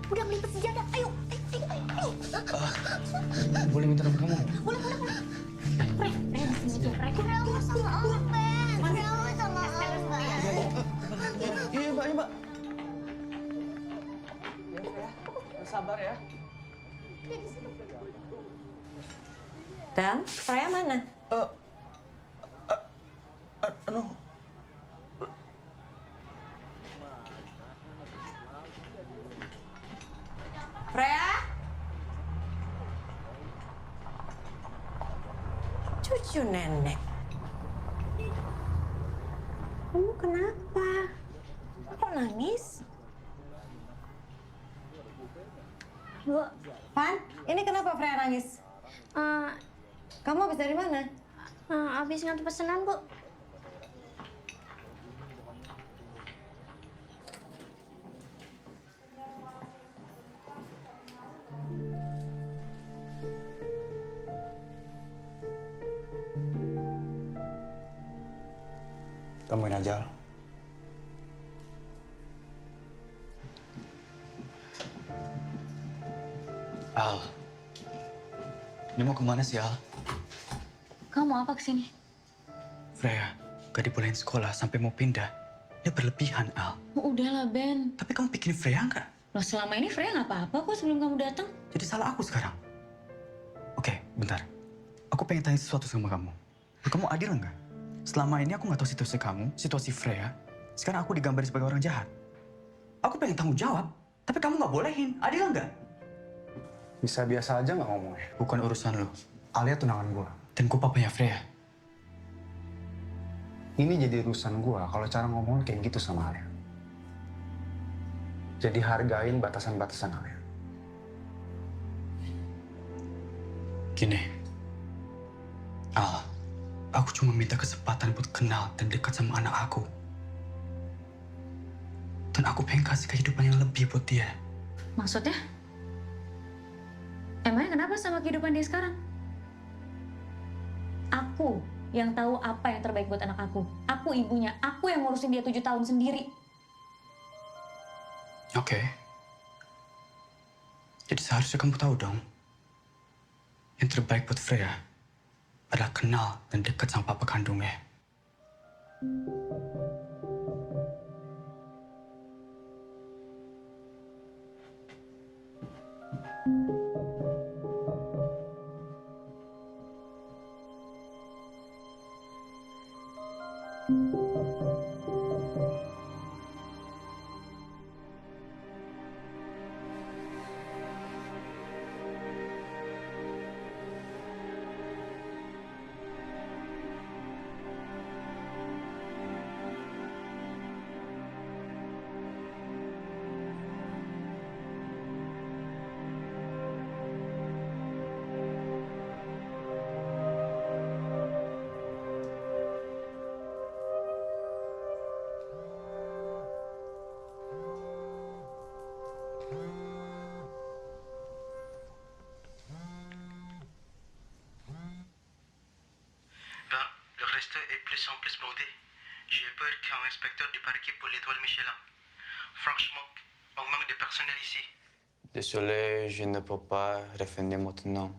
S2: Udah melipet sejadah. Ayo.
S14: Boleh minta nomor kamu?
S2: Boleh. Freya di sini aja, Freya.
S1: Freya mau sama Om Ben. Freya mau sama Om Ben.
S12: Iya, Mbak. Sabar ya.
S16: Dan Freya mana? Freya? Cucu nenek. Kamu kenapa? Kok nangis? Bu, Pan, ini kenapa Freya nangis? Kamu habis dari mana?
S1: Habis ngantar pesanan, Bu.
S12: Temuin aja. Al. Ini mau kemana sih, Al?
S2: Kamu mau apa kesini?
S12: Freya, gak dibolehin sekolah sampai mau pindah. Ini berlebihan, Al.
S2: Udahlah, Ben.
S12: Tapi kamu pikirin Freya nggak?
S2: Loh, selama ini Freya nggak apa-apa kok sebelum kamu datang.
S12: Jadi salah aku sekarang. Oke, bentar. Aku pengen tanya sesuatu sama kamu. Kamu adil nggak? Selama ini aku nggak tahu situasi kamu, situasi Freya. Sekarang aku digambarin sebagai orang jahat. Aku pengen tanggung jawab, tapi kamu nggak bolehin. Adil nggak?
S17: Bisa biasa aja nggak ngomongnya?
S12: Bukan urusan lo.
S17: Alia tunangan gua.
S12: Dan gue papanya Freya.
S17: Ini jadi urusan gua kalau cara ngomong kayak gitu sama Alia. Jadi hargain batasan-batasan Alia.
S12: Gini. Al, aku cuma minta kesempatan buat kenal dan dekat sama anak aku. Dan aku pengen kasih kehidupan yang lebih buat dia.
S2: Maksudnya? Emangnya kenapa sama kehidupan dia sekarang? Aku yang tahu apa yang terbaik buat anak aku. Aku ibunya, aku yang ngurusin dia 7 tahun sendiri.
S12: Oke. Jadi seharusnya kamu tahu dong, yang terbaik buat Freya adalah kenal dan dekat sama papa kandungnya.
S6: Le reste est plus en plus bondé. J'ai peur qu'un inspecteur débarque pour l'étoile Michelin. Franchement, on manque de personnel ici.
S12: Désolé, je ne peux pas revenir maintenant.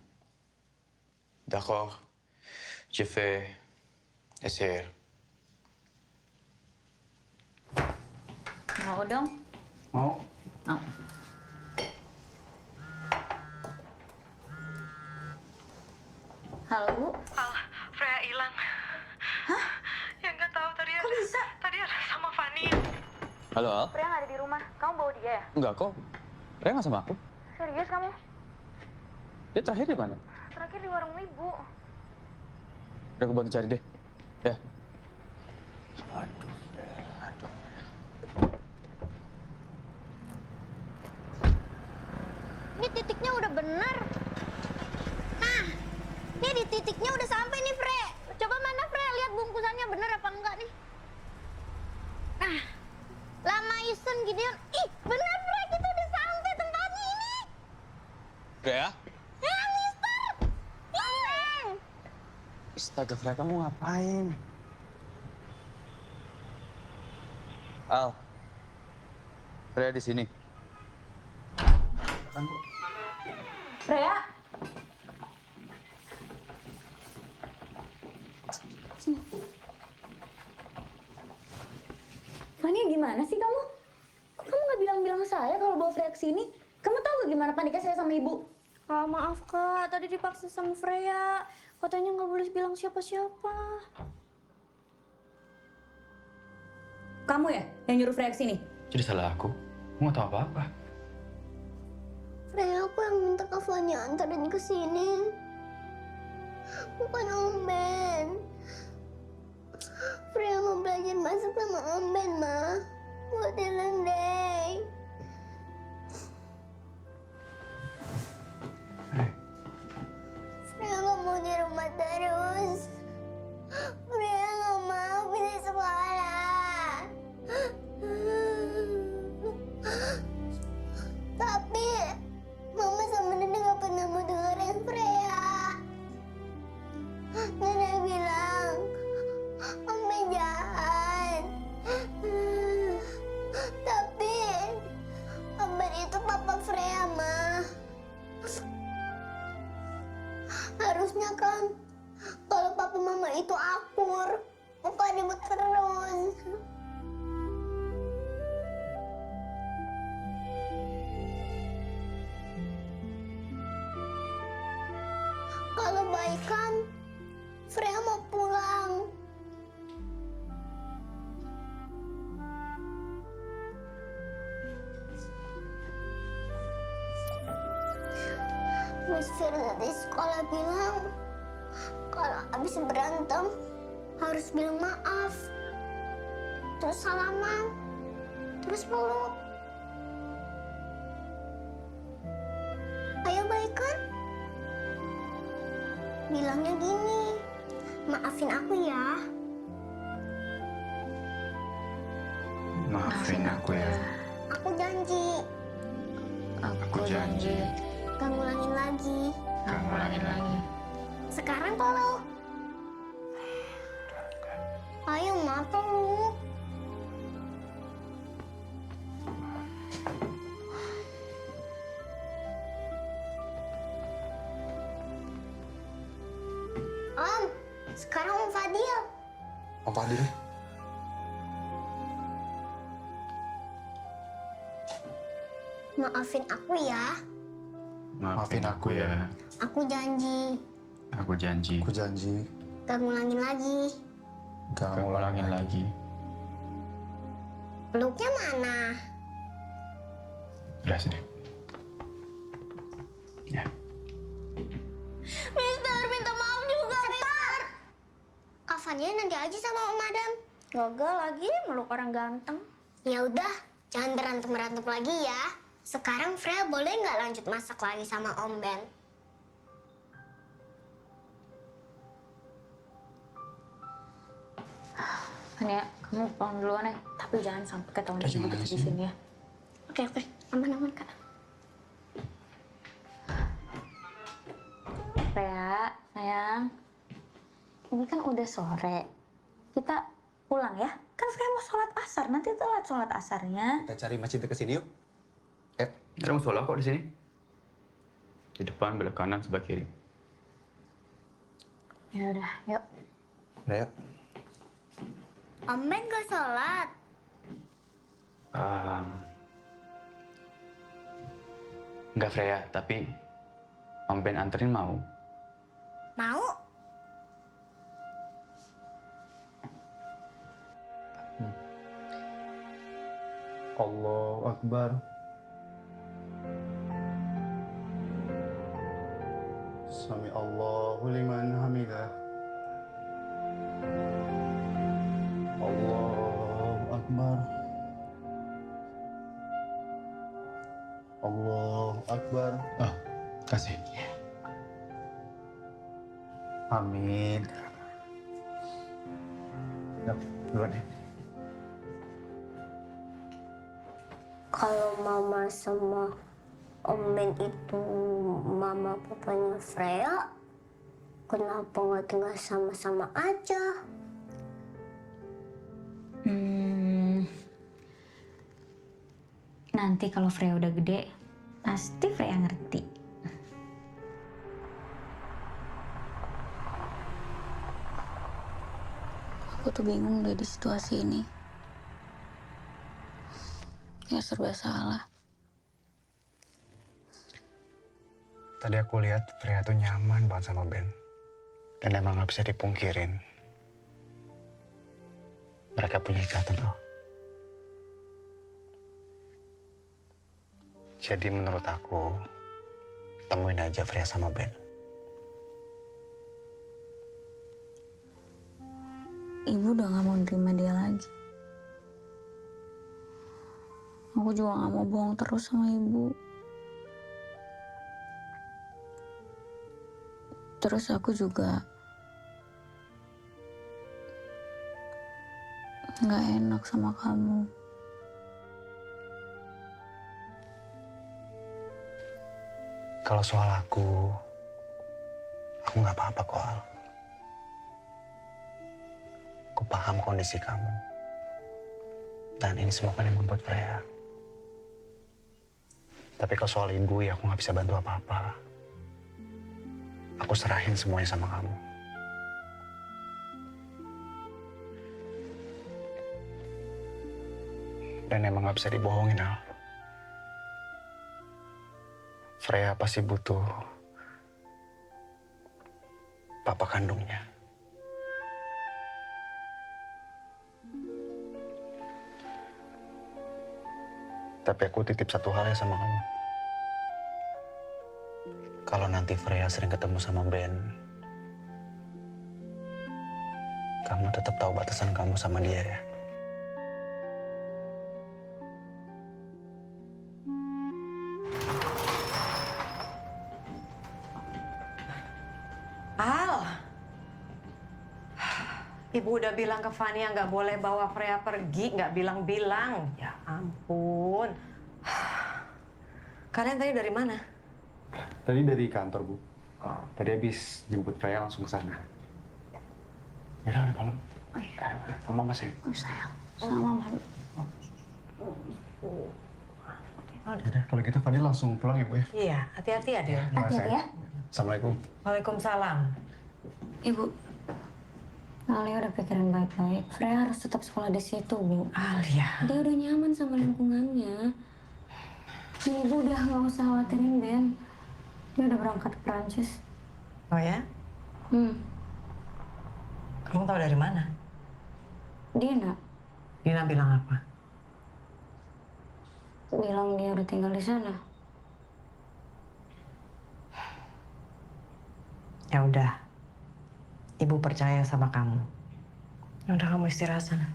S12: D'accord, je vais essayer.
S2: Mau dong?
S12: Mau.
S2: Mau. Halo, Bu.
S16: Al, Freya hilang. Hah? Ya nggak tahu tadi. Kok bisa? Tadi ada sama Fanny.
S12: Halo, Al.
S2: Freya nggak ada di rumah. Kamu bawa dia ya?
S12: Enggak kok. Freya nggak sama aku.
S2: Serius kamu?
S12: Dia terakhir di mana?
S2: Terakhir di warung ibu.
S12: Udah aku bantu cari deh. Ya.
S4: Ini titiknya udah bener. Nah, ini di titiknya udah sampai nih, Fre. Coba mana, Fre? Lihat bungkusannya bener apa enggak nih. Nah, lama isen Gideon. Ih, bener, Fre. Kita udah sampai tempatnya ini.
S12: Freya?
S4: Ya, Mister. Ini.
S12: Astaga, Freya, kamu ngapain? Al. Freya di sini.
S2: Freya. Fania, gimana sih kamu? Kok kamu nggak bilang-bilang saya kalau bawa Freya ke sini? Kamu tahu gak gimana paniknya saya sama ibu?
S1: Maaf Kak, tadi dipaksa sama Freya. Katanya nggak boleh bilang siapa-siapa.
S2: Kamu ya yang nyuruh Freya ke sini?
S12: Jadi salah aku. Aku nggak tahu apa-apa.
S1: Freya, aku yang minta Kak Fania antarin ke sini. Bukan Om Ben. Freya mau belajar masak sama Om Ben, Ma. Buat Day. Freya nggak mau di rumah terus. Freya nggak mau pindah sekolah. Tapi Mama sama Nenek nggak pernah mau dengerin Freya. Nenek bilang Om Ben jahat. Tapi Om Ben itu papa Freya, Ma. Harusnya kan kalau papa mama itu akur, bukan ribut terus. Kalau baikan, Freya mau pulang. Miss Firza di sekolah bilang kalau habis berantem harus bilang maaf, terus salaman, terus peluk. Ayo baikan. Bilangnya gini, maafin aku ya.
S12: Maafin aku ya.
S1: Aku janji.
S12: Aku janji.
S1: Gak ngulangin lagi.
S12: Gak ngulangin lagi.
S1: Sekarang peluk.
S4: mau peluk. Om, sekarang Om Fadil.
S8: Om Fadil.
S4: Maafin aku ya.
S8: Maafin aku ya.
S4: Aku janji
S12: Aku janji.
S8: Aku janji.
S4: gak ngulangin lagi.
S8: Gak ngulangin lagi.
S4: Peluknya mana?
S12: Udah sini. Ya.
S4: Mister, minta maaf juga, Mister. Kafannya nanti aja sama Om Adam.
S2: Gagal lagi meluk orang ganteng.
S4: Ya udah, jangan berantem lagi ya. Sekarang Freya boleh nggak lanjut masak lagi sama Om Ben?
S2: Fania, kamu pulang duluan ya. Tapi jangan sampai ketahuan ibu di sini ya.
S4: Oke, aman Kak.
S2: Freya, sayang. Ini kan udah sore. Kita pulang ya. Kan Freya mau sholat asar. Nanti telat sholat asarnya.
S8: Kita cari masjid dekat sini yuk.
S12: Ada musola kok di sini. Di depan, belok kanan, sebelah kiri.
S2: Ya udah, yuk.
S8: Udah yuk.
S4: Om Ben gak sholat.
S12: Enggak Freya, tapi Om Ben anterin mau.
S4: Mau?
S8: Allahu Akbar. Sami Allahu liman hamidah. Allahu Akbar. Allahu Akbar.
S12: Oh, kasih.
S8: Amin. Yuk, duluan ya.
S1: Kalau Mama sama Om Ben itu Mama papanya Freya, kenapa nggak tinggal sama-sama aja?
S2: Nanti kalau Freya udah gede, pasti Freya ngerti. Aku tuh bingung deh di situasi ini. Ya serba salah.
S17: Tadi aku lihat Freya tuh nyaman banget sama Ben. Dan emang gak bisa dipungkirin. Mereka punya ikatan loh. Jadi menurut aku, temuin aja Freya sama Ben.
S2: Ibu udah gak mau nerima dia lagi. Aku juga gak mau bohong terus sama ibu. Terus aku juga gak enak sama kamu.
S17: Kalau soal aku gak apa-apa kok, Al. Aku paham kondisi kamu. Dan ini semua kan emang buat Freya. Tapi kalau soal ibu ya aku gak bisa bantu apa-apa. Aku serahin semuanya sama kamu. Dan emang gak bisa dibohongin, Al. Freya pasti butuh papa kandungnya. Tapi aku titip satu hal ya sama kamu. Kalau nanti Freya sering ketemu sama Ben, kamu tetap tahu batasan kamu sama dia ya.
S16: Al, Ibu udah bilang ke Fania nggak boleh bawa Freya pergi, nggak bilang-bilang. Ya ampun. Kalian tadi dari mana?
S17: Tadi dari kantor, Bu. Tadi habis jemput Freya langsung ke sana. Ya udah, malam. Mama masih.
S2: Sayang, sama mama.
S17: Udah, kalau gitu Fadil langsung pulang ya, Bu ya?
S16: Iya, hati-hati ya, Dil.
S2: Hati-hati ya.
S17: Assalamualaikum.
S16: Waalaikumsalam.
S2: Ibu, Alia udah pikirin baik-baik. Freya harus tetap sekolah di situ, Bu.
S16: Alia.
S2: Dia udah nyaman sama lingkungannya. Dan Ibu udah nggak usah khawatirin Ben. Dia udah berangkat ke Perancis.
S16: Oh ya? Kamu tahu dari mana?
S2: Dina
S16: Dina bilang apa?
S2: bilang dia udah tinggal di sana.
S16: Ya udah. Ibu percaya sama kamu. Ya udah, kamu istirahat sana.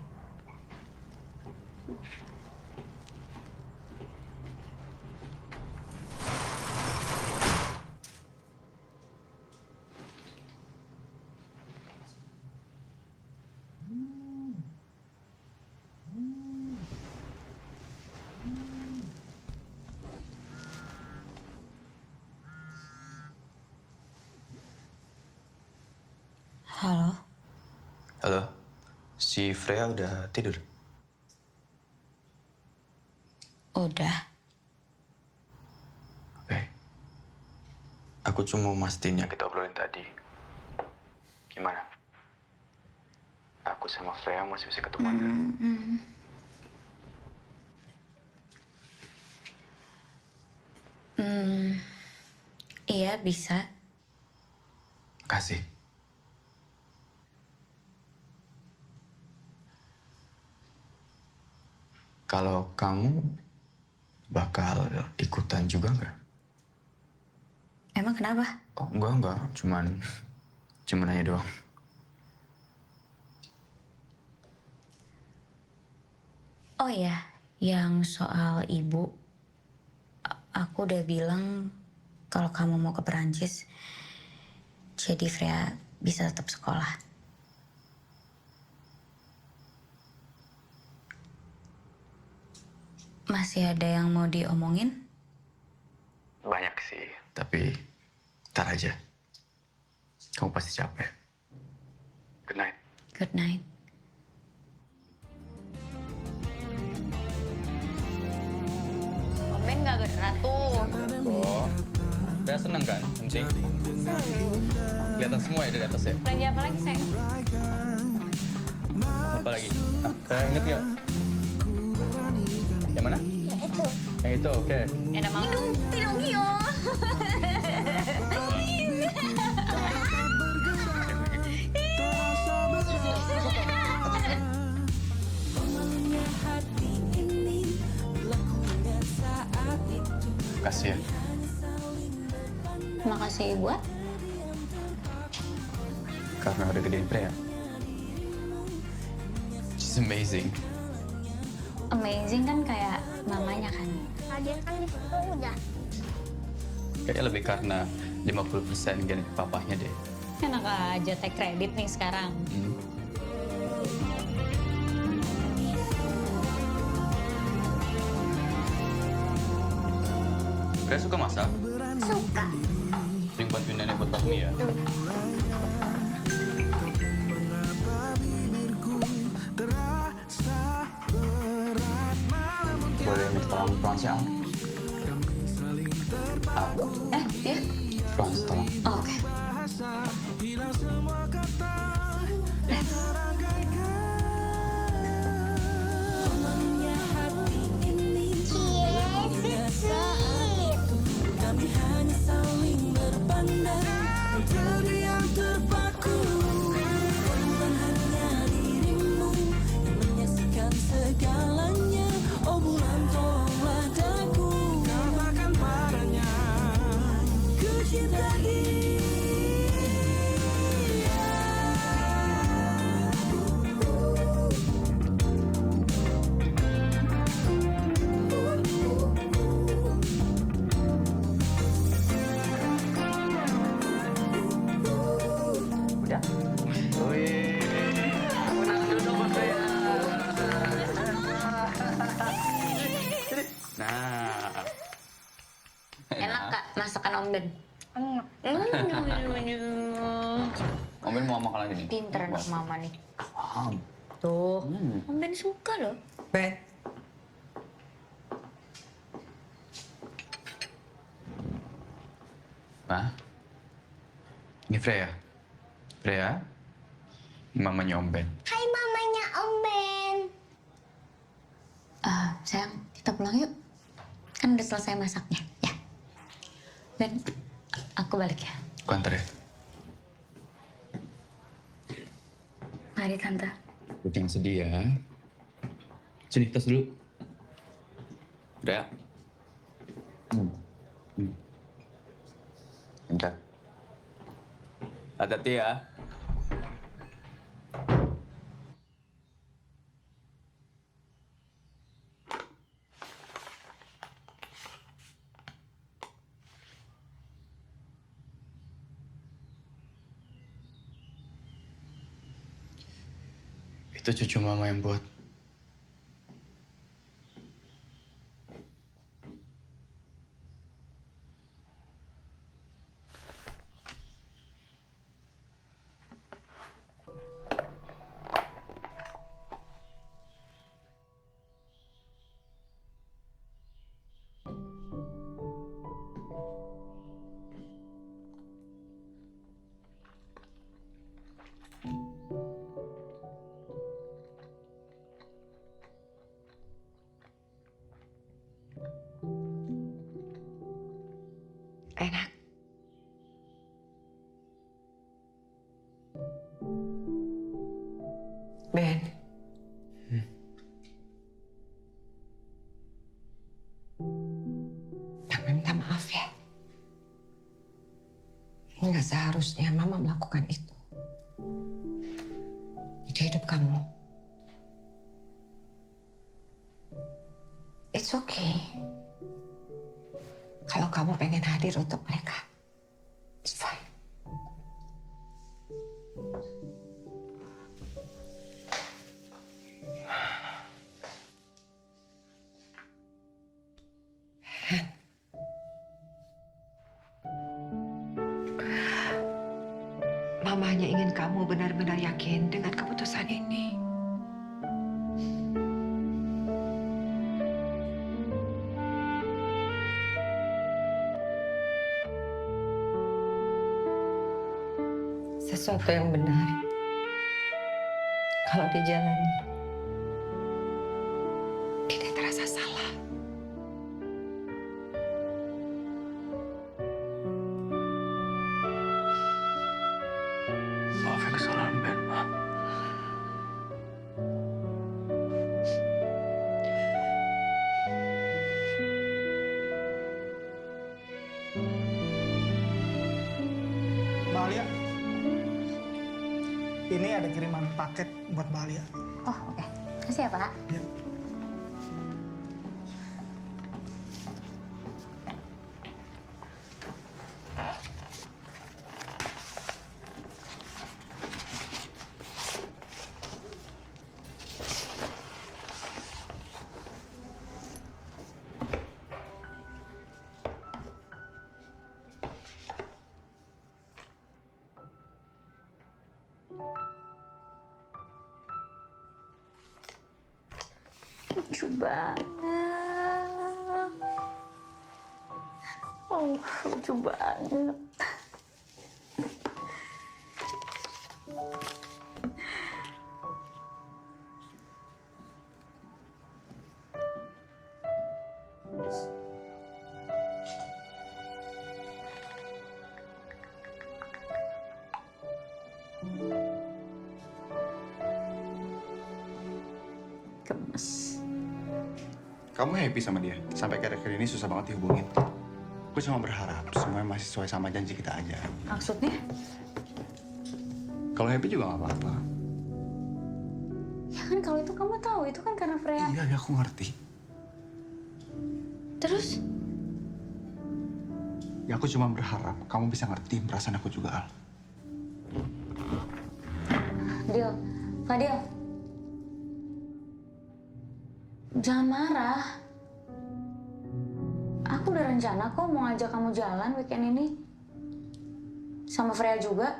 S2: Halo?
S12: Halo, si Freya udah tidur?
S2: Udah.
S12: Oke. Aku cuma mau mastiin yang kita obrolin tadi. Gimana? Aku sama Freya masih bisa ketemuan kan?
S2: Iya, bisa.
S12: Kasih. Kalau kamu bakal ikutan juga nggak?
S2: Emang kenapa?
S12: Oh, enggak. Cuman nanya doang.
S2: Oh ya, yang soal ibu, aku udah bilang kalau kamu mau ke Perancis, jadi Freya bisa tetap sekolah. Masih ada yang mau diomongin?
S12: Banyak sih, tapi ntar aja. Kamu pasti capek. Good night.
S2: Good night.
S5: Ben nggak gerak tuh.
S14: Oh, udah seneng kan, penting. Kelihatan semua ya dari atas ya.
S5: Belanja apa lagi, sayang?
S14: Apa lagi? Saya inget nggak? Yang mana?
S5: Itu.
S14: Yang itu, oke.
S5: Enak banget. Tidung Gio.
S12: Kasih ya.
S2: Makasih buat.
S12: Karena udah gedein Freya. She's amazing.
S2: Amazing kan kayak mamanya kan?
S4: Hadiah kan di situ udah.
S14: Kayaknya lebih karena 50% genetik papahnya deh.
S2: Enak aja take kredit nih sekarang.
S14: Freya suka masak?
S4: Suka.
S14: Sering bantuin nenek buat bakmi ya?
S12: Boleh minta tolong Frans ya?
S2: Dia?
S12: Frans, tolong.
S2: Oh, oke.
S13: Kami hanya saling berpandang, menjadi yang terpaku. Bukan hanya dirimu yang menyaksikan segalanya. Oh bulan, tolonglah daku, katakan padanya ku cinta dia.
S14: Udah? Wih, menang dulu dong buat Freya. Nah.
S2: Enak Kak, masakan Om Ben.
S14: Om Ben mau makan lagi nih.
S2: Pinter anak mama nih. Tuh, Om Ben suka loh.
S3: Ben.
S12: Ma, ini Freya. Freya, mamanya Om Ben.
S4: Hai mamanya Om Ben.
S2: Sayang, kita pulang yuk. Kan udah selesai masaknya, ya. Ben, aku balik ya.
S12: Aku antar ya.
S2: Mari Tante.
S12: Lu jangan sedih ya. Sini, tas dulu. Udah. Bentar. Hati-hati ya. Itu cucu mama yang buat.
S3: Enak. Ben. Mama minta maaf ya. Nggak seharusnya Mama melakukan itu. Itu hidup kamu. It's okay. Kalau kamu pengen hadir untuk mereka, it's fine. Mama hanya ingin kamu benar-benar yakin dengan keputusan ini. Sesuatu yang benar, kalau dijalani, tidak terasa salah.
S12: Maafin kesalahan Ben, Ma.
S18: Mbak Alia, ini ada kiriman paket buat Mbak Alia.
S2: Oh, oke. Makasih ya, Pak.
S18: Ya.
S2: Lucu banget. Oh, lucu banget. Gemes.
S17: Kamu happy sama dia? Sampai akhir-akhir ini susah banget dihubungin. Aku cuma berharap semuanya masih sesuai sama janji kita aja.
S2: Maksudnya?
S17: Kalau happy juga nggak apa-apa.
S2: Ya kan kalau itu kamu tahu, itu kan karena Freya.
S17: Iya, aku ngerti.
S2: Terus?
S17: Ya aku cuma berharap kamu bisa ngerti perasaan aku juga, Al.
S2: Fadil, Fadil. Jangan marah. Aku udah rencana kok mau ngajak kamu jalan weekend ini. Sama Freya juga.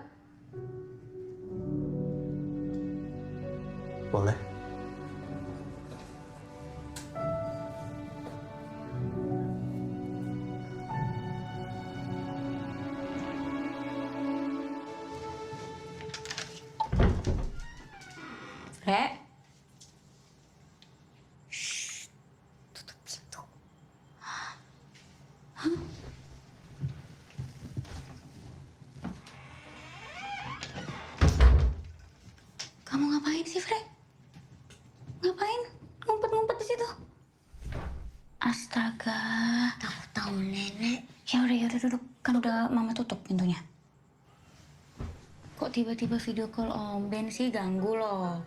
S15: Boleh.
S2: Rek.
S1: Tutup pintu.
S2: Kamu ngapain sih, Fre? Ngapain? Ngumpet-ngumpet di situ. Astaga.
S1: Tahu-tahu nenek.
S2: Ya udah duduk. Kan udah mama tutup pintunya. Kok tiba-tiba video call Om Ben sih, ganggu loh.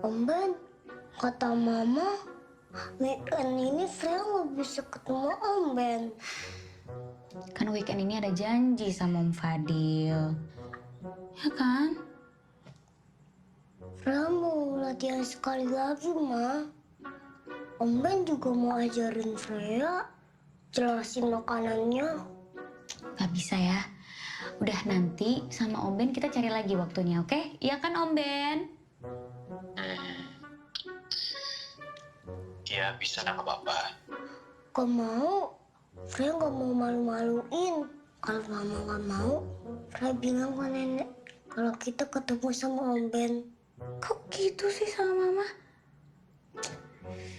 S1: Om Ben, kata mama, weekend ini Freya nggak bisa ketemu Om Ben.
S2: Kan weekend ini ada janji sama Om Fadil. Ya kan?
S1: Freya mau latihan sekali lagi, Ma. Om Ben juga mau ajarin Freya, jelasin makanannya.
S2: Gak bisa ya. Udah nanti sama Om Ben kita cari lagi waktunya, oke? Iya kan Om Ben?
S15: Iya, bisa nggak apa-apa.
S1: Gak mau. Freya nggak mau malu-maluin. Kalau mama nggak mau, Freya bilang ke nenek kalau kita ketemu sama Om Ben.
S2: Kok gitu sih sama mama?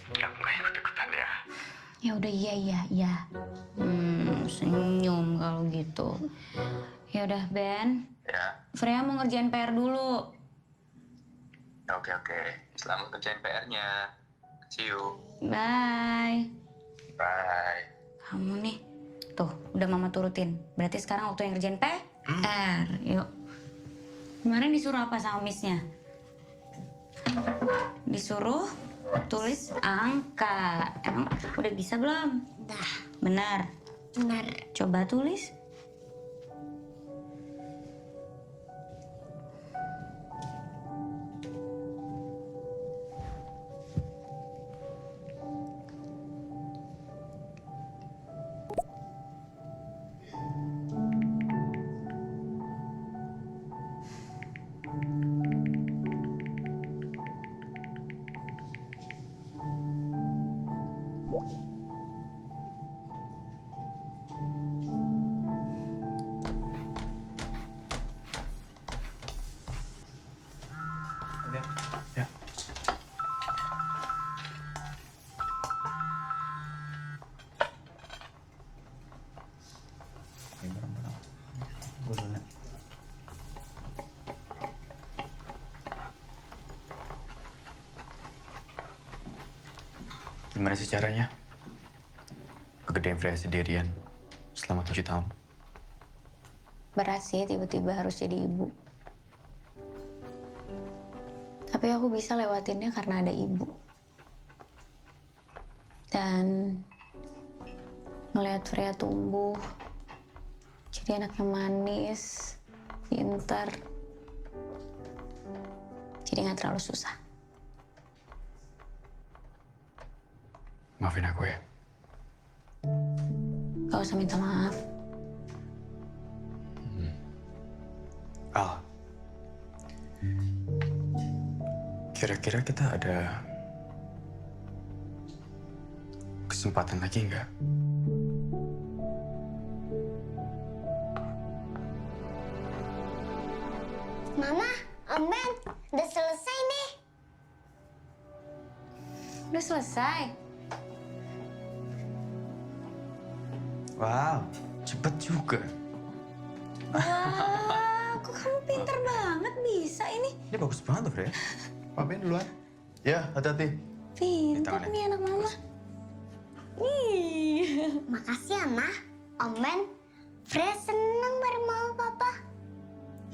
S15: Kamu kayak ikut-ikutan ya.
S2: Ya udah iya. Senyum kalau gitu. Ya udah Ben.
S14: Ya.
S2: Freya mau ngerjain PR dulu.
S14: Oke. Selamat kerjain PR-nya. See you.
S2: Bye.
S14: Bye.
S2: Kamu nih, tuh udah mama turutin. Berarti sekarang waktu yang ngerjain PR. Yuk. Kemarin disuruh apa sama miss-nya? Disuruh tulis angka. Emang udah bisa belum?
S1: Dah.
S2: Benar.
S1: Benar.
S2: Coba tulis.
S17: Ya. Gue dulu. Gimana sih caranya? Kegedean Freya sendirian selama 7 tahun.
S2: Berat sih tiba-tiba harus jadi ibu. Tapi aku bisa lewatinnya karena ada ibu. Dan ngelihat Freya tumbuh, jadi anaknya manis, pintar. Jadi nggak terlalu susah.
S17: Maafin aku ya.
S2: Gak usah minta maaf.
S17: Al, kira-kira kita ada kesempatan lagi nggak?
S1: Mama, Om Ben, udah selesai nih.
S2: Udah selesai.
S17: Wow, cepet juga.
S2: Wah, kok kamu pinter banget bisa ini.
S17: Ini bagus banget tuh, Freya. Pak Ben duluan. Ya, hati-hati.
S2: Pinter nih anak mama. Nih.
S1: Makasih ya, Ma. Om Ben, Freya seneng bareng mama papa.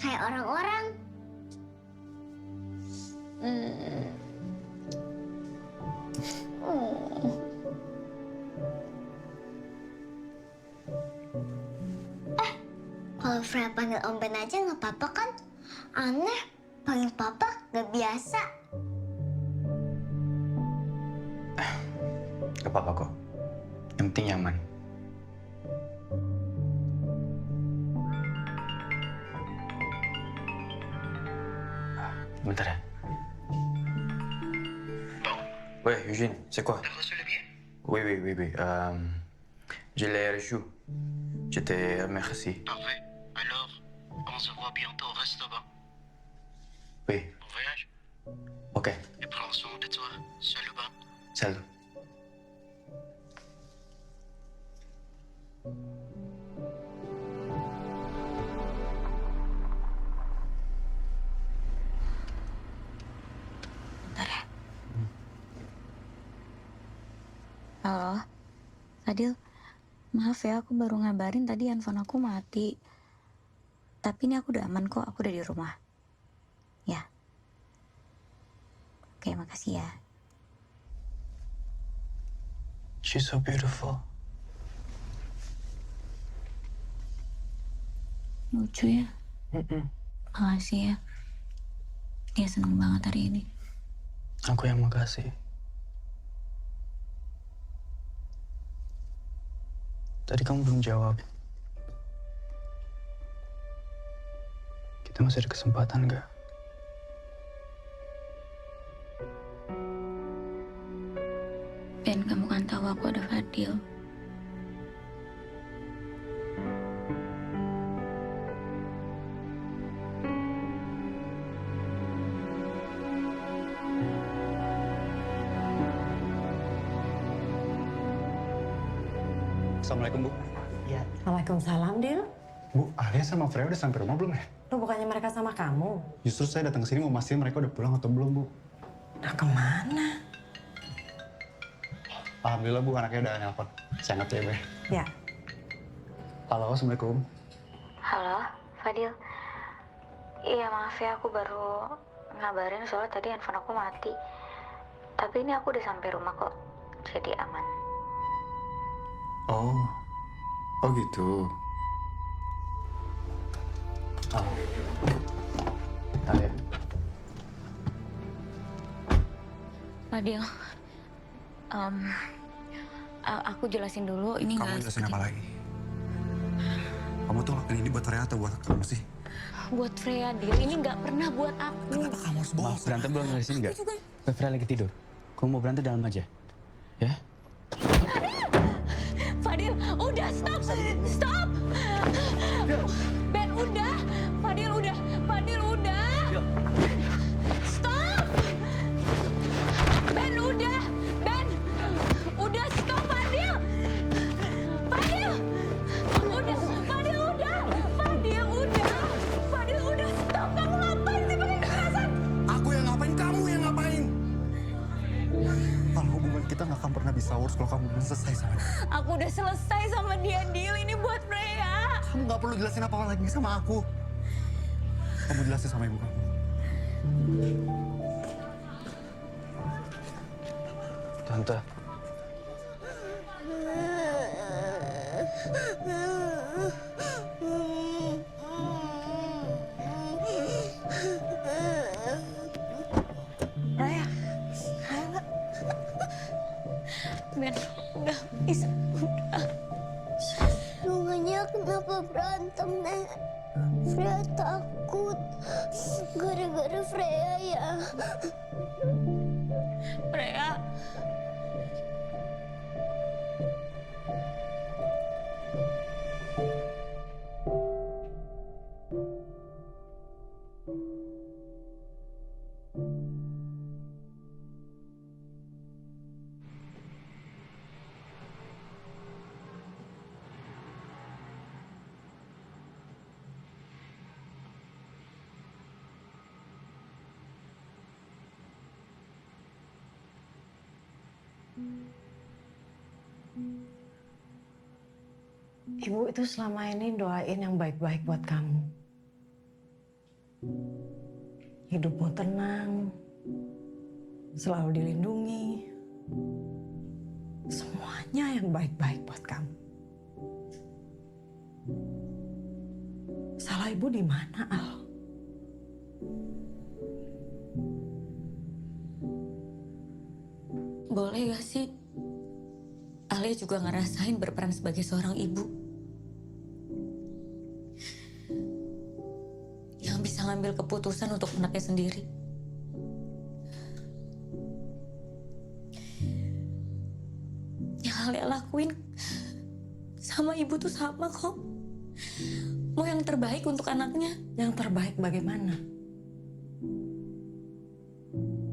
S1: Kayak orang-orang. Kalau Freya panggil Om Ben aja nggak apa-apa kan? Aneh, panggil papa nggak biasa.
S17: Gak apa-apa kok. Yang penting nyaman.
S12: bentar ya. Ouais, Eugène, c'est quoi?
S6: T'as reçu le billet?
S12: Oui. Je l'ai reçu. Je te remercie.
S6: Parfait. Alors, on se voit bientôt au restaurant.
S12: Oui,
S6: Bon voyage.
S12: ok.
S6: Et prends soin de toi. Salut, bas.
S12: Salut.
S2: Halo, Fadil. Maaf ya, aku baru ngabarin tadi handphone aku mati. Tapi ini aku udah aman kok, aku udah di rumah. Ya. Oke, makasih ya.
S12: She's so beautiful.
S2: Lucu ya. Makasih ya. Dia seneng banget hari ini.
S12: Aku yang makasih. Tadi kamu belum jawab. Kita masih ada kesempatan nggak?
S2: Ben, kamu kan tahu aku ada Fadil.
S17: Assalamualaikum, Bu.
S16: Ya. Waalaikumsalam, Dil.
S17: Bu, Alia sama Freya udah sampai rumah belum ya?
S16: Lu bukannya mereka sama kamu?
S17: Justru saya datang ke sini mau mastiin mereka udah pulang atau belum, Bu.
S16: Udah kemana?
S17: Alhamdulillah, Bu, anaknya udah nelpon. Saya ngerti ya, Bu.
S16: Ya.
S17: Halo, Assalamualaikum.
S2: Halo, Fadil. Iya, maaf ya, aku baru ngabarin soalnya tadi handphone aku mati. Tapi ini aku udah sampai rumah kok, jadi aman.
S17: Oh gitu.
S12: Alia.
S2: Fadil, aku jelasin dulu, ini
S17: Kamu jelasin apa lagi? Kamu tuh ngelakuin ini buat Freya atau buat kamu sih?
S2: buat Freya, Dil. Ini nggak pernah buat aku.
S17: Kenapa kamu harus bohong?
S12: Maaf, berantem belum dari sini nggak? Freya lagi tidur. Kamu mau berantem dalam aja. Ya?
S2: Fadil, udah stop. Ben, udah. Fadil, udah. Stop. Ben, udah. Udah stop, Fadil. Udah. Fadil, udah stop. Kamu ngapain sih pakai kekerasan?
S17: Aku yang ngapain, kamu yang ngapain? Kalau hubungan kita nggak akan pernah bisa urus kalau kamu belum selesai sama dia.
S2: Aku udah selesai sama dia, Dil. Ini buat Freya.
S17: Kamu nggak perlu jelasin apa lagi sama aku. Kamu jelasin sama ibu kamu.
S12: Tante.
S2: Raya. Ben, udah bisa. Udah.
S1: Rumahnya kenapa berantem, Nek? Freya takut. Gara-gara Freya ya.
S2: Freya.
S16: Ibu itu selama ini doain yang baik-baik buat kamu. Hidupmu tenang, selalu dilindungi. Semuanya yang baik-baik buat kamu. Salah ibu di mana, Al?
S2: Boleh gak sih Alia juga ngerasain berperan sebagai seorang ibu yang bisa ngambil keputusan untuk anaknya sendiri? lakuin sama ibu tuh sama kok. Mau yang terbaik untuk anaknya.
S16: Yang terbaik bagaimana?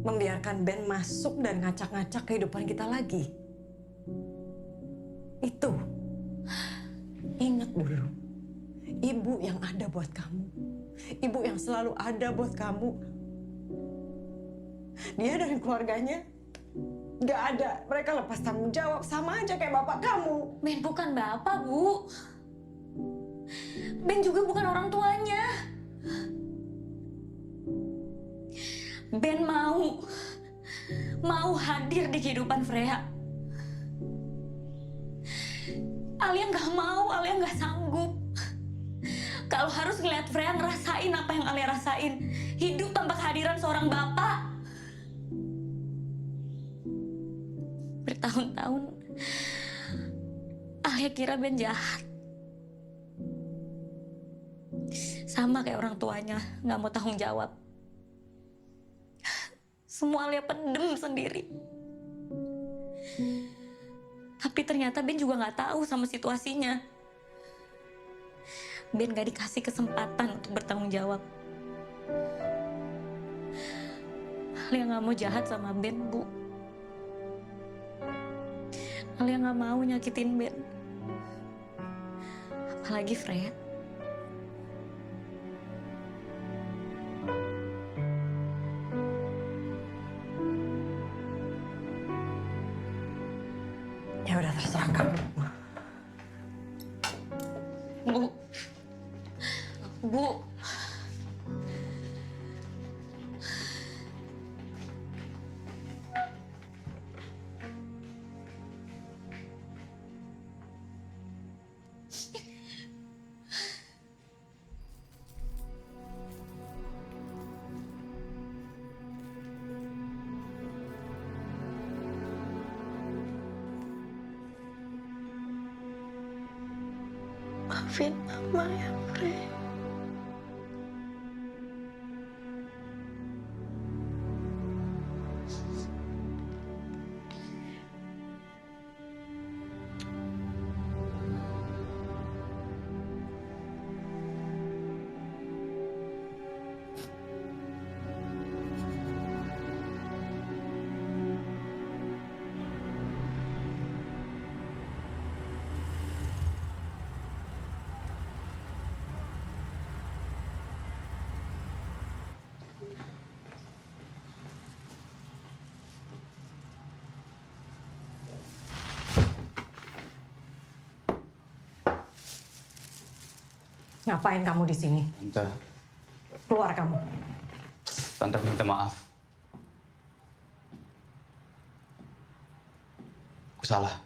S16: Membiarkan Ben masuk dan ngacak-ngacak kehidupan kita lagi. Itu. Ingat dulu. Ibu yang ada buat kamu. Ibu yang selalu ada buat kamu. Dia dari keluarganya gak ada. Mereka lepas tanggung jawab. Sama aja kayak bapak kamu.
S2: Ben bukan bapak, Bu. Ben juga bukan orang tuanya. Ben mau hadir di kehidupan Freya. Alia nggak mau, Alia nggak sanggup. Kalau harus ngeliat Freya ngerasain apa yang Alia rasain, hidup tanpa kehadiran seorang bapak. Bertahun-tahun, Alia kira Ben jahat. Sama kayak orang tuanya, nggak mau tanggung jawab. Semua Alia pendem sendiri. Tapi ternyata Ben juga nggak tahu sama situasinya. Ben nggak dikasih kesempatan untuk bertanggung jawab. Alia nggak mau jahat sama Ben, Bu. Alia nggak mau nyakitin Ben. Apalagi Fred.
S16: Ya udah terserah kamu.
S2: Bu. Maafin Mama ya, Fred.
S16: Ngapain kamu di sini?
S12: Tante,
S16: Keluar kamu.
S12: Tante minta maaf. Aku salah.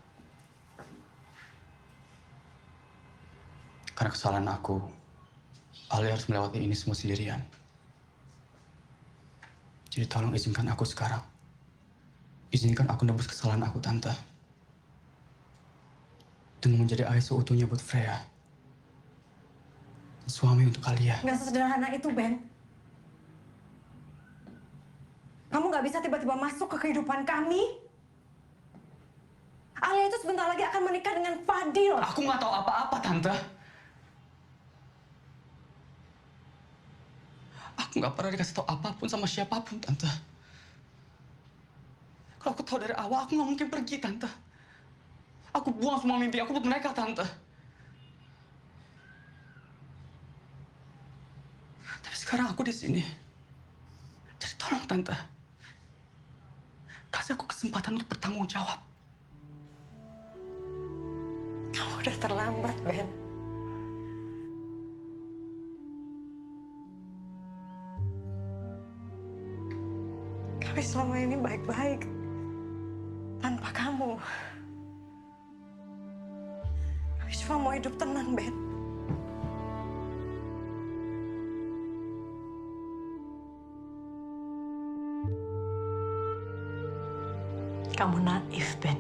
S12: Karena kesalahan aku, Alia harus melewati ini semua sendirian. Jadi tolong izinkan aku sekarang. Izinkan aku nebus kesalahan aku, Tante. Demi menjadi ayah seutuhnya buat Freya. Suami untuk kalian.
S16: Nggak sesederhana itu, Ben. Kamu nggak bisa tiba-tiba masuk ke kehidupan kami. Alia itu sebentar lagi akan menikah dengan Fadil.
S12: Aku nggak tahu apa-apa, Tante. Aku nggak pernah dikasih tahu apapun sama siapapun, Tante. Kalau aku tahu dari awal, aku nggak mungkin pergi, Tante. Aku buang semua mimpi aku buat mereka, Tante. Tapi sekarang aku di sini. Jadi tolong, Tante. Kasih aku kesempatan untuk bertanggung jawab.
S16: Kamu udah terlambat, Ben. Kami selama ini baik-baik tanpa kamu. Kami cuma mau hidup tenang, Ben. Kamu naif, Ben.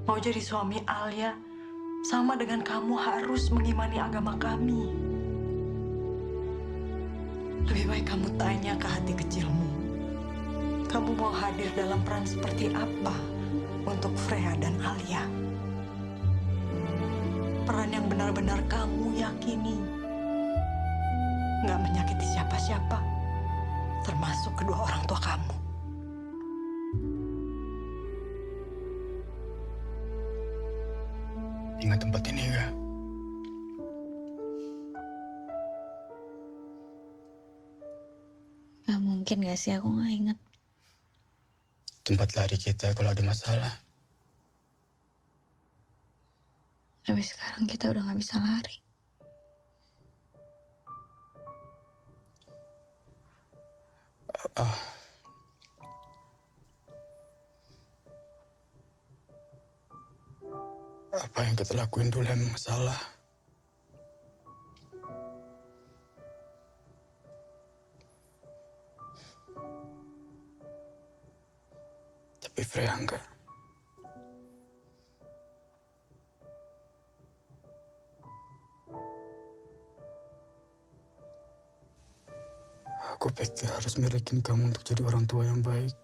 S16: Mau jadi suami Alia, sama dengan kamu harus mengimani agama kami. Lebih baik kamu tanya ke hati kecilmu. Kamu mau hadir dalam peran seperti apa untuk Freya dan Alia. Peran yang benar-benar kamu yakini. Nggak menyakiti siapa-siapa, termasuk kedua orang tua kamu.
S12: Ingat tempat ini gak?
S2: Gak mungkin gak sih aku gak inget.
S12: Tempat lari kita kalau ada masalah.
S2: Tapi sekarang kita udah gak bisa lari.
S12: Apa yang kita lakuin dulu emang salah. Tapi Freya enggak. Aku pikir harus milikin kamu untuk jadi orang tua yang baik.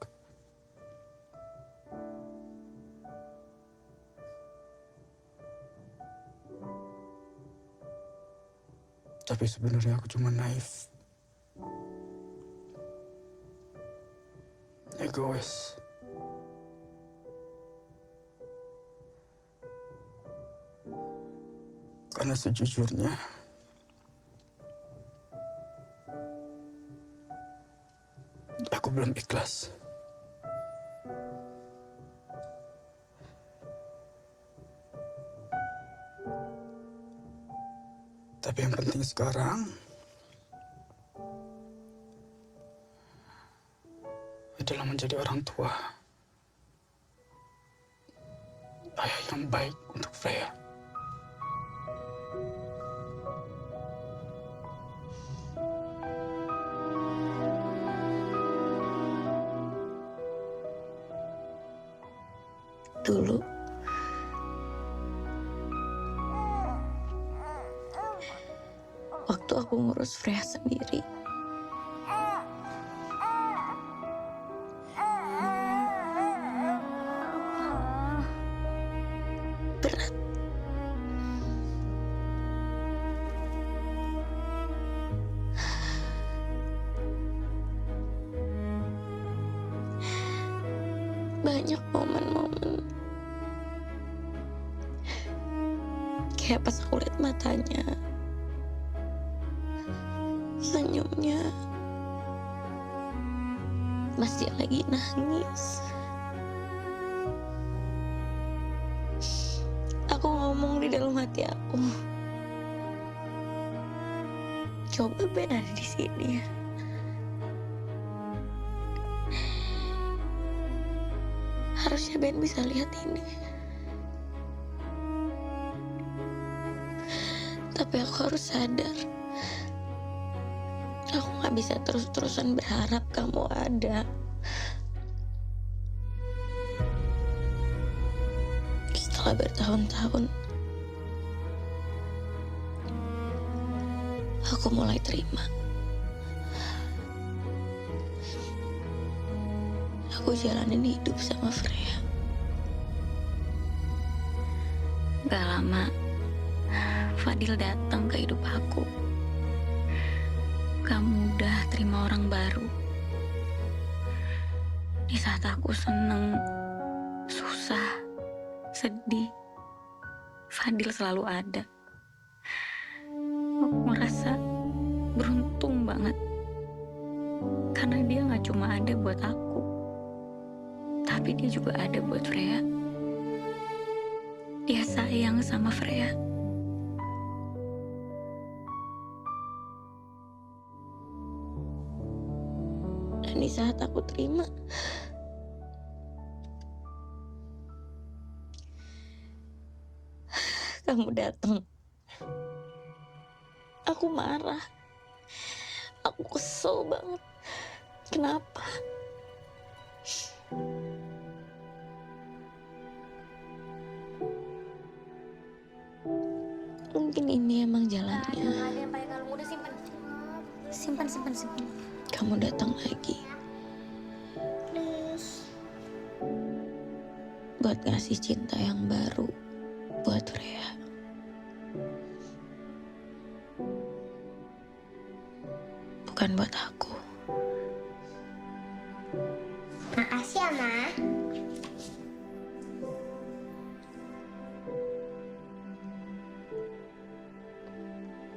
S12: Tapi sebenarnya aku cuma naif. Egois. Karena sejujurnya, aku belum ikhlas. Tapi yang penting sekarang adalah menjadi orang tua. Ayah yang baik untuk Freya.
S2: Dulu waktu aku ngurus Freya sendiri, berat. Banyak momen-momen kayak pas aku lihat matanya, senyumnya, pas dia lagi nangis. Aku ngomong di dalam hati aku, coba Ben ada di sini. Harusnya Ben bisa lihat ini. Tapi aku harus sadar, aku gak bisa terus-terusan berharap kamu ada. Setelah bertahun-tahun, aku mulai terima. Aku jalanin hidup sama Freya. Gak lama, Fadil datang ke hidup aku. Kamu udah terima orang baru. Di saat aku seneng, susah, sedih, Fadil selalu ada. Aku merasa beruntung banget. Karena dia gak cuma ada buat aku, tapi dia juga ada buat Freya. Dia sayang sama Freya. Dan di saat aku terima, kamu datang. Aku marah. Aku kesel banget. Kenapa? Mungkin ini emang jalannya.
S4: Ada yang pakai kalung, udah simpan. Simpan.
S2: Kamu datang lagi.
S4: Please.
S2: buat ngasih cinta yang baru buat Freya. Bukan buat aku.
S4: Makasih ya, Ma.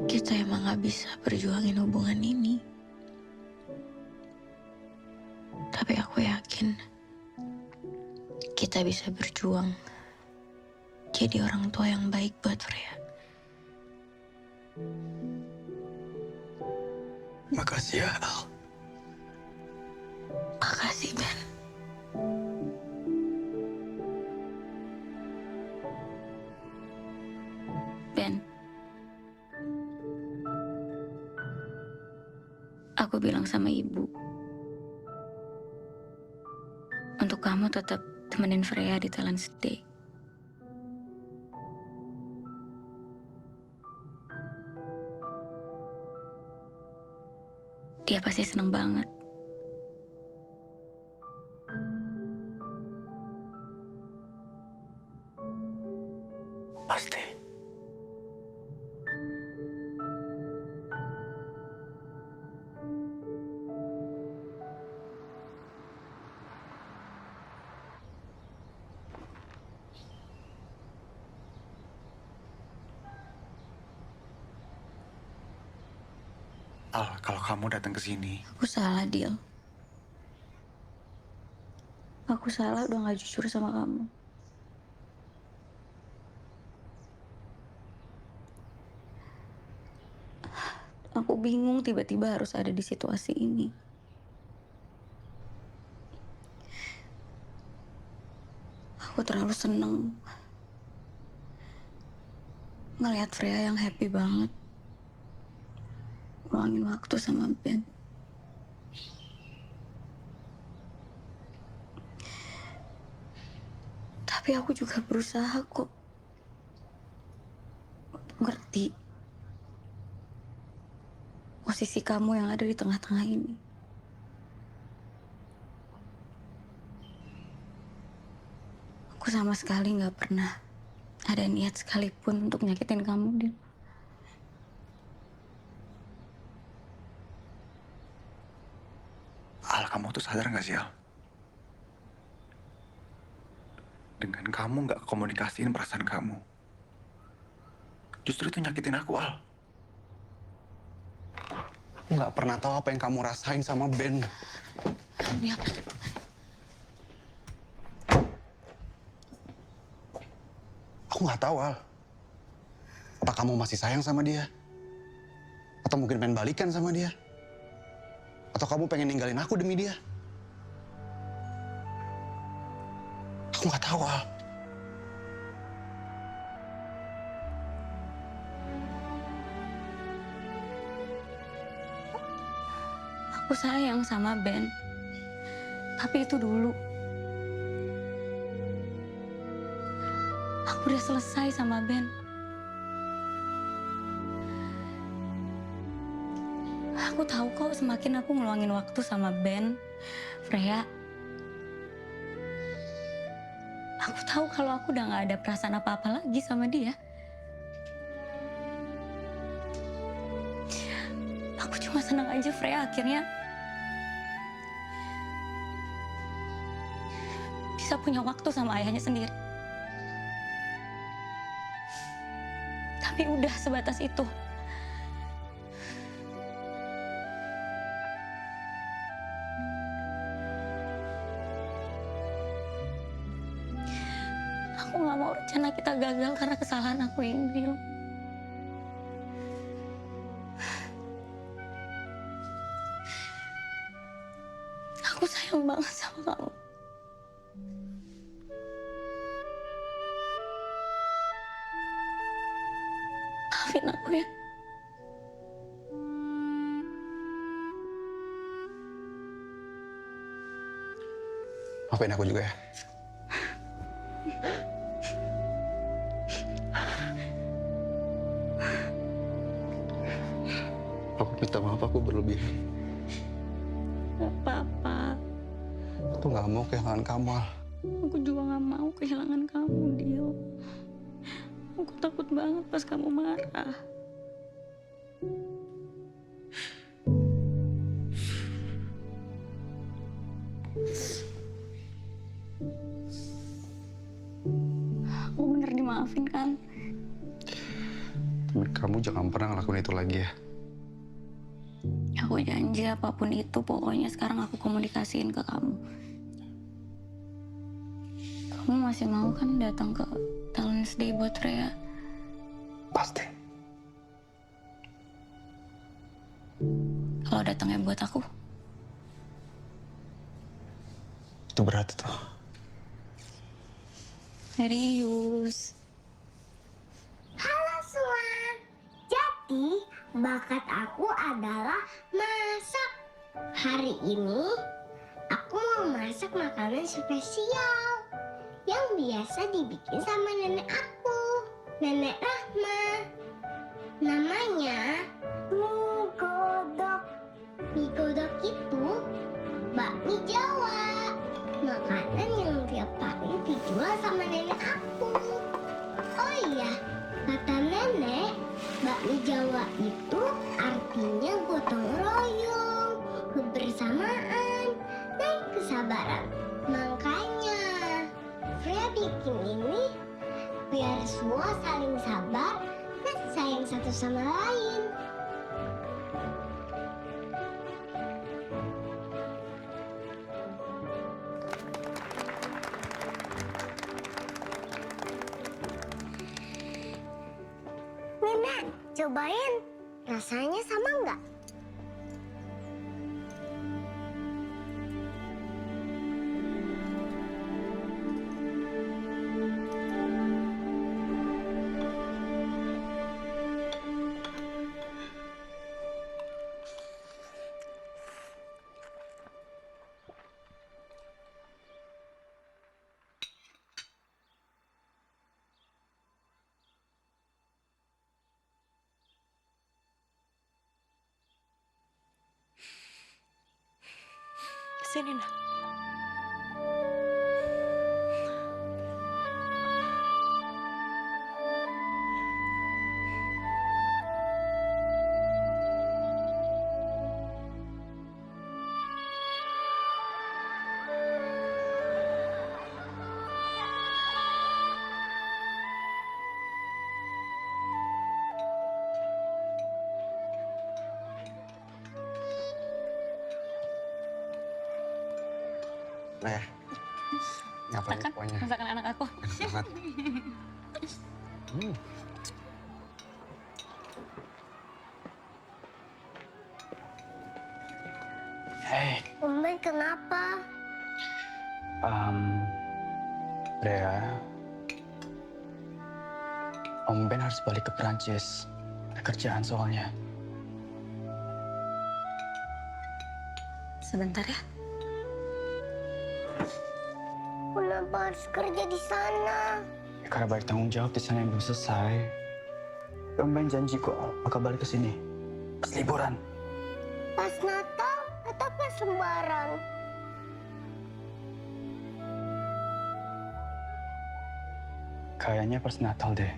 S2: Kita emang gak bisa perjuangin hubungan ini. Tapi aku yakin kita bisa berjuang jadi orang tua yang baik buat Freya.
S12: Makasih ya, Al.
S2: Makasih, Ben. Ben. Aku bilang sama ibu, untuk kamu tetap temenin Freya di Talents Day. Dia pasti seneng banget.
S12: Pasti.
S17: Al, kalau kamu datang ke sini,
S2: Aku salah, Dil. Aku salah udah gak jujur sama kamu. Aku bingung tiba-tiba harus ada di situasi ini. Aku terlalu seneng ngelihat Freya yang happy banget. Luangin waktu sama Ben. Tapi aku juga berusaha kok untuk ngerti posisi kamu yang ada di tengah-tengah ini. Aku sama sekali gak pernah ada niat sekalipun untuk nyakitin kamu, Dil.
S17: Al, kamu tuh sadar gak sih, Al? Dengan kamu gak komunikasiin perasaan kamu, justru itu nyakitin aku, Al. Aku gak pernah tahu apa yang kamu rasain sama Ben.
S2: Ya.
S17: Aku gak tahu, Al. Apa kamu masih sayang sama dia? Atau mungkin pengen balikan sama dia? Atau kamu pengen ninggalin aku demi dia? Aku nggak tahu, Al.
S2: Aku sayang sama Ben. Tapi itu dulu. Aku udah selesai sama Ben. Aku tahu kok semakin aku ngeluangin waktu sama Ben, Freya. Aku tahu kalau aku udah gak ada perasaan apa-apa lagi sama dia. Aku cuma senang aja Freya akhirnya bisa punya waktu sama ayahnya sendiri. Tapi udah sebatas itu. Aku gak mau rencana kita gagal karena kesalahan aku ini, Dil. Aku sayang banget sama kamu. Maafin aku ya.
S17: Maafin aku juga ya. Aku minta maaf, aku berlebihan.
S2: Gak apa-apa.
S17: Aku nggak mau kehilangan kamu, Al.
S2: Aku juga gak mau kehilangan kamu, Dio. Aku takut banget pas kamu marah. Aku bener dimaafin kan?
S17: Tapi kamu jangan pernah ngelakuin itu lagi ya.
S2: Aku janji apapun itu, pokoknya sekarang aku komunikasiin ke kamu. Kamu masih mau kan datang ke Talents Day buat Freya?
S17: Pasti.
S2: Kalau datangnya buat aku?
S17: Itu berat tuh.
S2: Serius.
S4: Halo semua. Jadi bakat aku adalah masak. Hari ini aku mau masak makanan spesial yang biasa dibikin sama nenek aku, Nenek Rahma. Namanya mie godok. Mie godok itu bakmi Jawa, makanan yang tiap hari dijual sama nenek aku. Oh iya, kata nenek, bakmi Jawa itu artinya gotong royong, kebersamaan, dan kesabaran. Makanya Freya bikin ini biar semua saling sabar dan sayang satu sama lain. Nenek, cobain. Rasanya sama nggak?
S16: Sini, nak.
S17: Nah, ngapain
S2: Makan,
S17: kuahnya?
S2: masakan anak aku.
S17: Enak banget.
S12: Hey,
S4: Om Ben kenapa?
S12: Freya. Om Ben harus balik ke Perancis. Ada kerjaan soalnya.
S2: Sebentar ya.
S4: Kenapa harus kerja di sana?
S12: Ya, karena banyak tanggung jawab di sana yang belum selesai. Om Ben janji kok bakal balik ke sini pas liburan.
S4: Pas Natal atau pas Lebaran?
S12: Kayaknya pas Natal deh.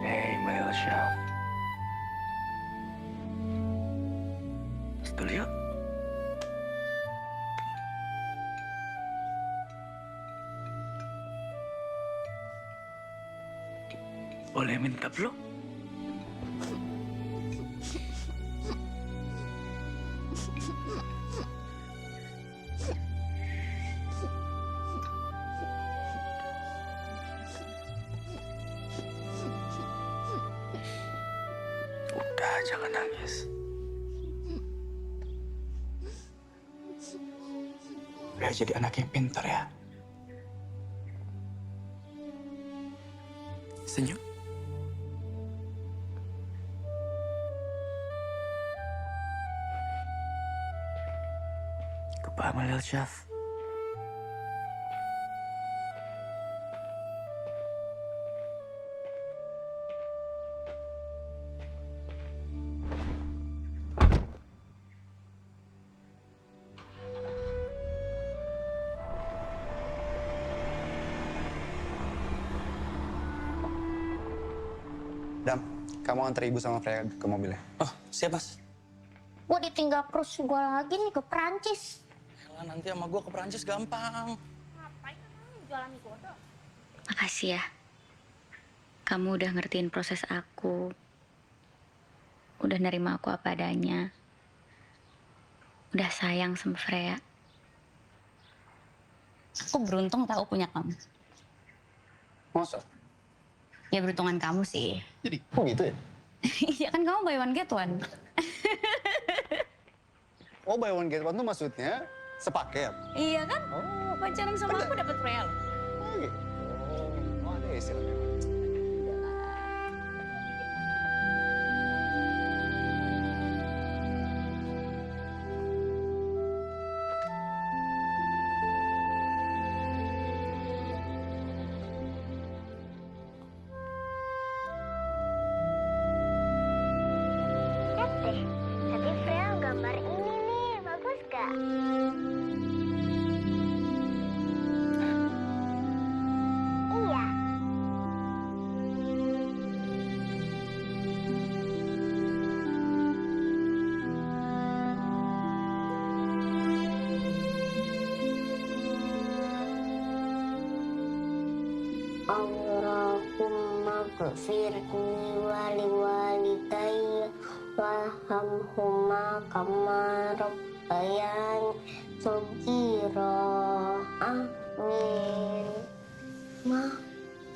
S12: Hey, my little chef. Dulu yuk. Boleh minta peluk? Udah, jangan nangis. Udah jadi anak yang pintar ya. Senyum. Walil Syaf.
S17: Dam, kamu antar ibu sama Freya ke mobilnya.
S14: Oh, siap mas.
S1: Gue ditinggal terus gue lagi nih ke Perancis.
S14: Elah, nanti sama gue ke Perancis gampang.
S1: Jualan kodok.
S5: Makasih ya. Kamu udah ngertiin proses aku. Udah nerima aku apa adanya. Udah sayang sama Freya. Aku beruntung tahu punya kamu.
S17: Masa?
S5: Ya beruntungan kamu sih.
S17: Jadi, kok gitu ya?
S5: Iya kan kamu buy one get one.
S17: Oh, buy one get one tuh maksudnya sepaket?
S5: Iya kan? Pacaran sama aku dapat Freya loh.
S17: Oh gitu. Oh, ada istilahnya.
S4: Lihat deh, tadi Freya gambar ini nih, bagus gak? Iya.
S1: Allahumma ghfirni wali walidayya warhamhuma kama rabbayani shaghira. Amin. Ma,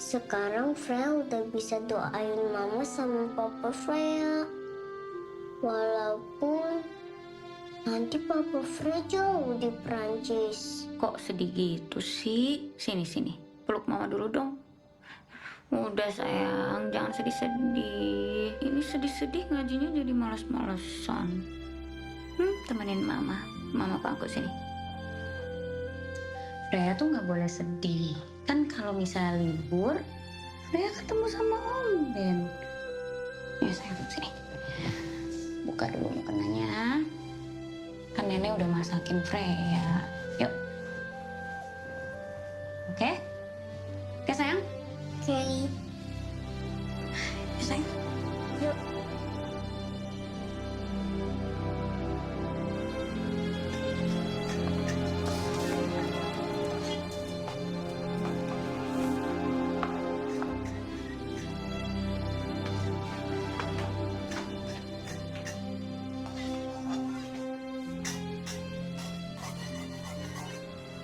S1: sekarang Freya udah bisa doain Mama sama Papa Freya. Walaupun nanti Papa Freya jauh di Prancis.
S5: Kok sedih gitu sih? Sini, peluk mama dulu dong. Udah sayang, jangan sedih-sedih. Ini sedih-sedih ngajinya jadi malas-malesan. Temenin mama pangku sini. Freya tuh nggak boleh sedih. Kan kalau misalnya libur, Freya ketemu sama Om Ben. Ya sayang, sini. Buka dulu mukenanya. Kan nenek udah masakin Freya. Yuk. Oke? Oke sayang?
S1: Oke.
S5: Yuk sayang.
S1: Yuk.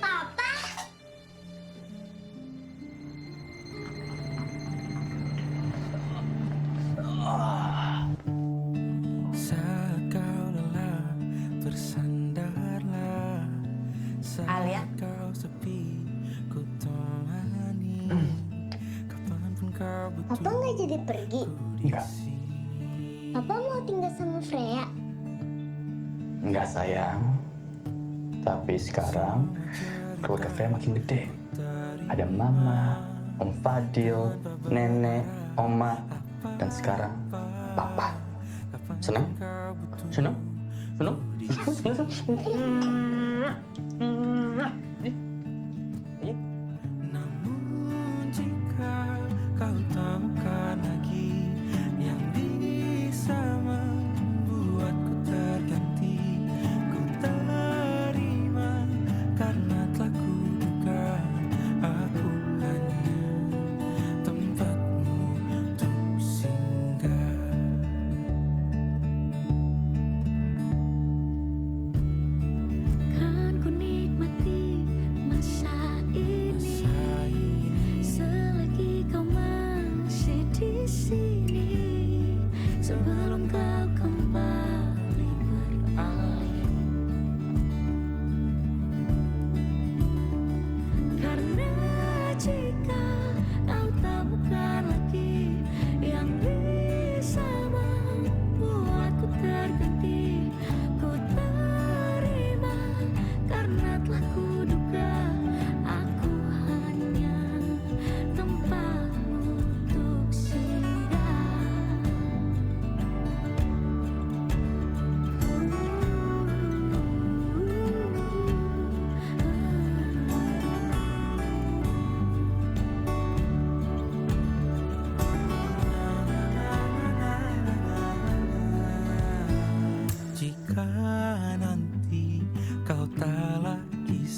S4: Papa.
S13: Saat kau lelah, bersandarlah.
S16: Alia?
S13: Saat kau sepi, ku temani. Kapanpun kau butuh.
S1: Papa nggak jadi pergi?
S12: Enggak,
S1: Papa mau tinggal sama Freya?
S12: enggak sayang. Tapi sekarang keluarga Freya makin gede. Ada mama, Om Fadil, nenek, oma, dan sekarang papa. Senang? Senang? Senang?
S13: Namun jika kau temukan lagi yang bisa membuatku terganti, ku terima karena telah kuduga aku hanya tempatmu untuk singgah. Kan ku nikmati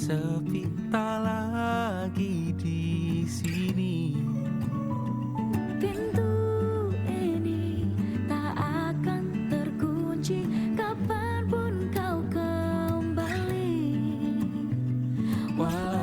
S13: sepi tak lagi di sini.
S19: Pintu ini tak akan terkunci kapanpun kau kembali.
S13: Walau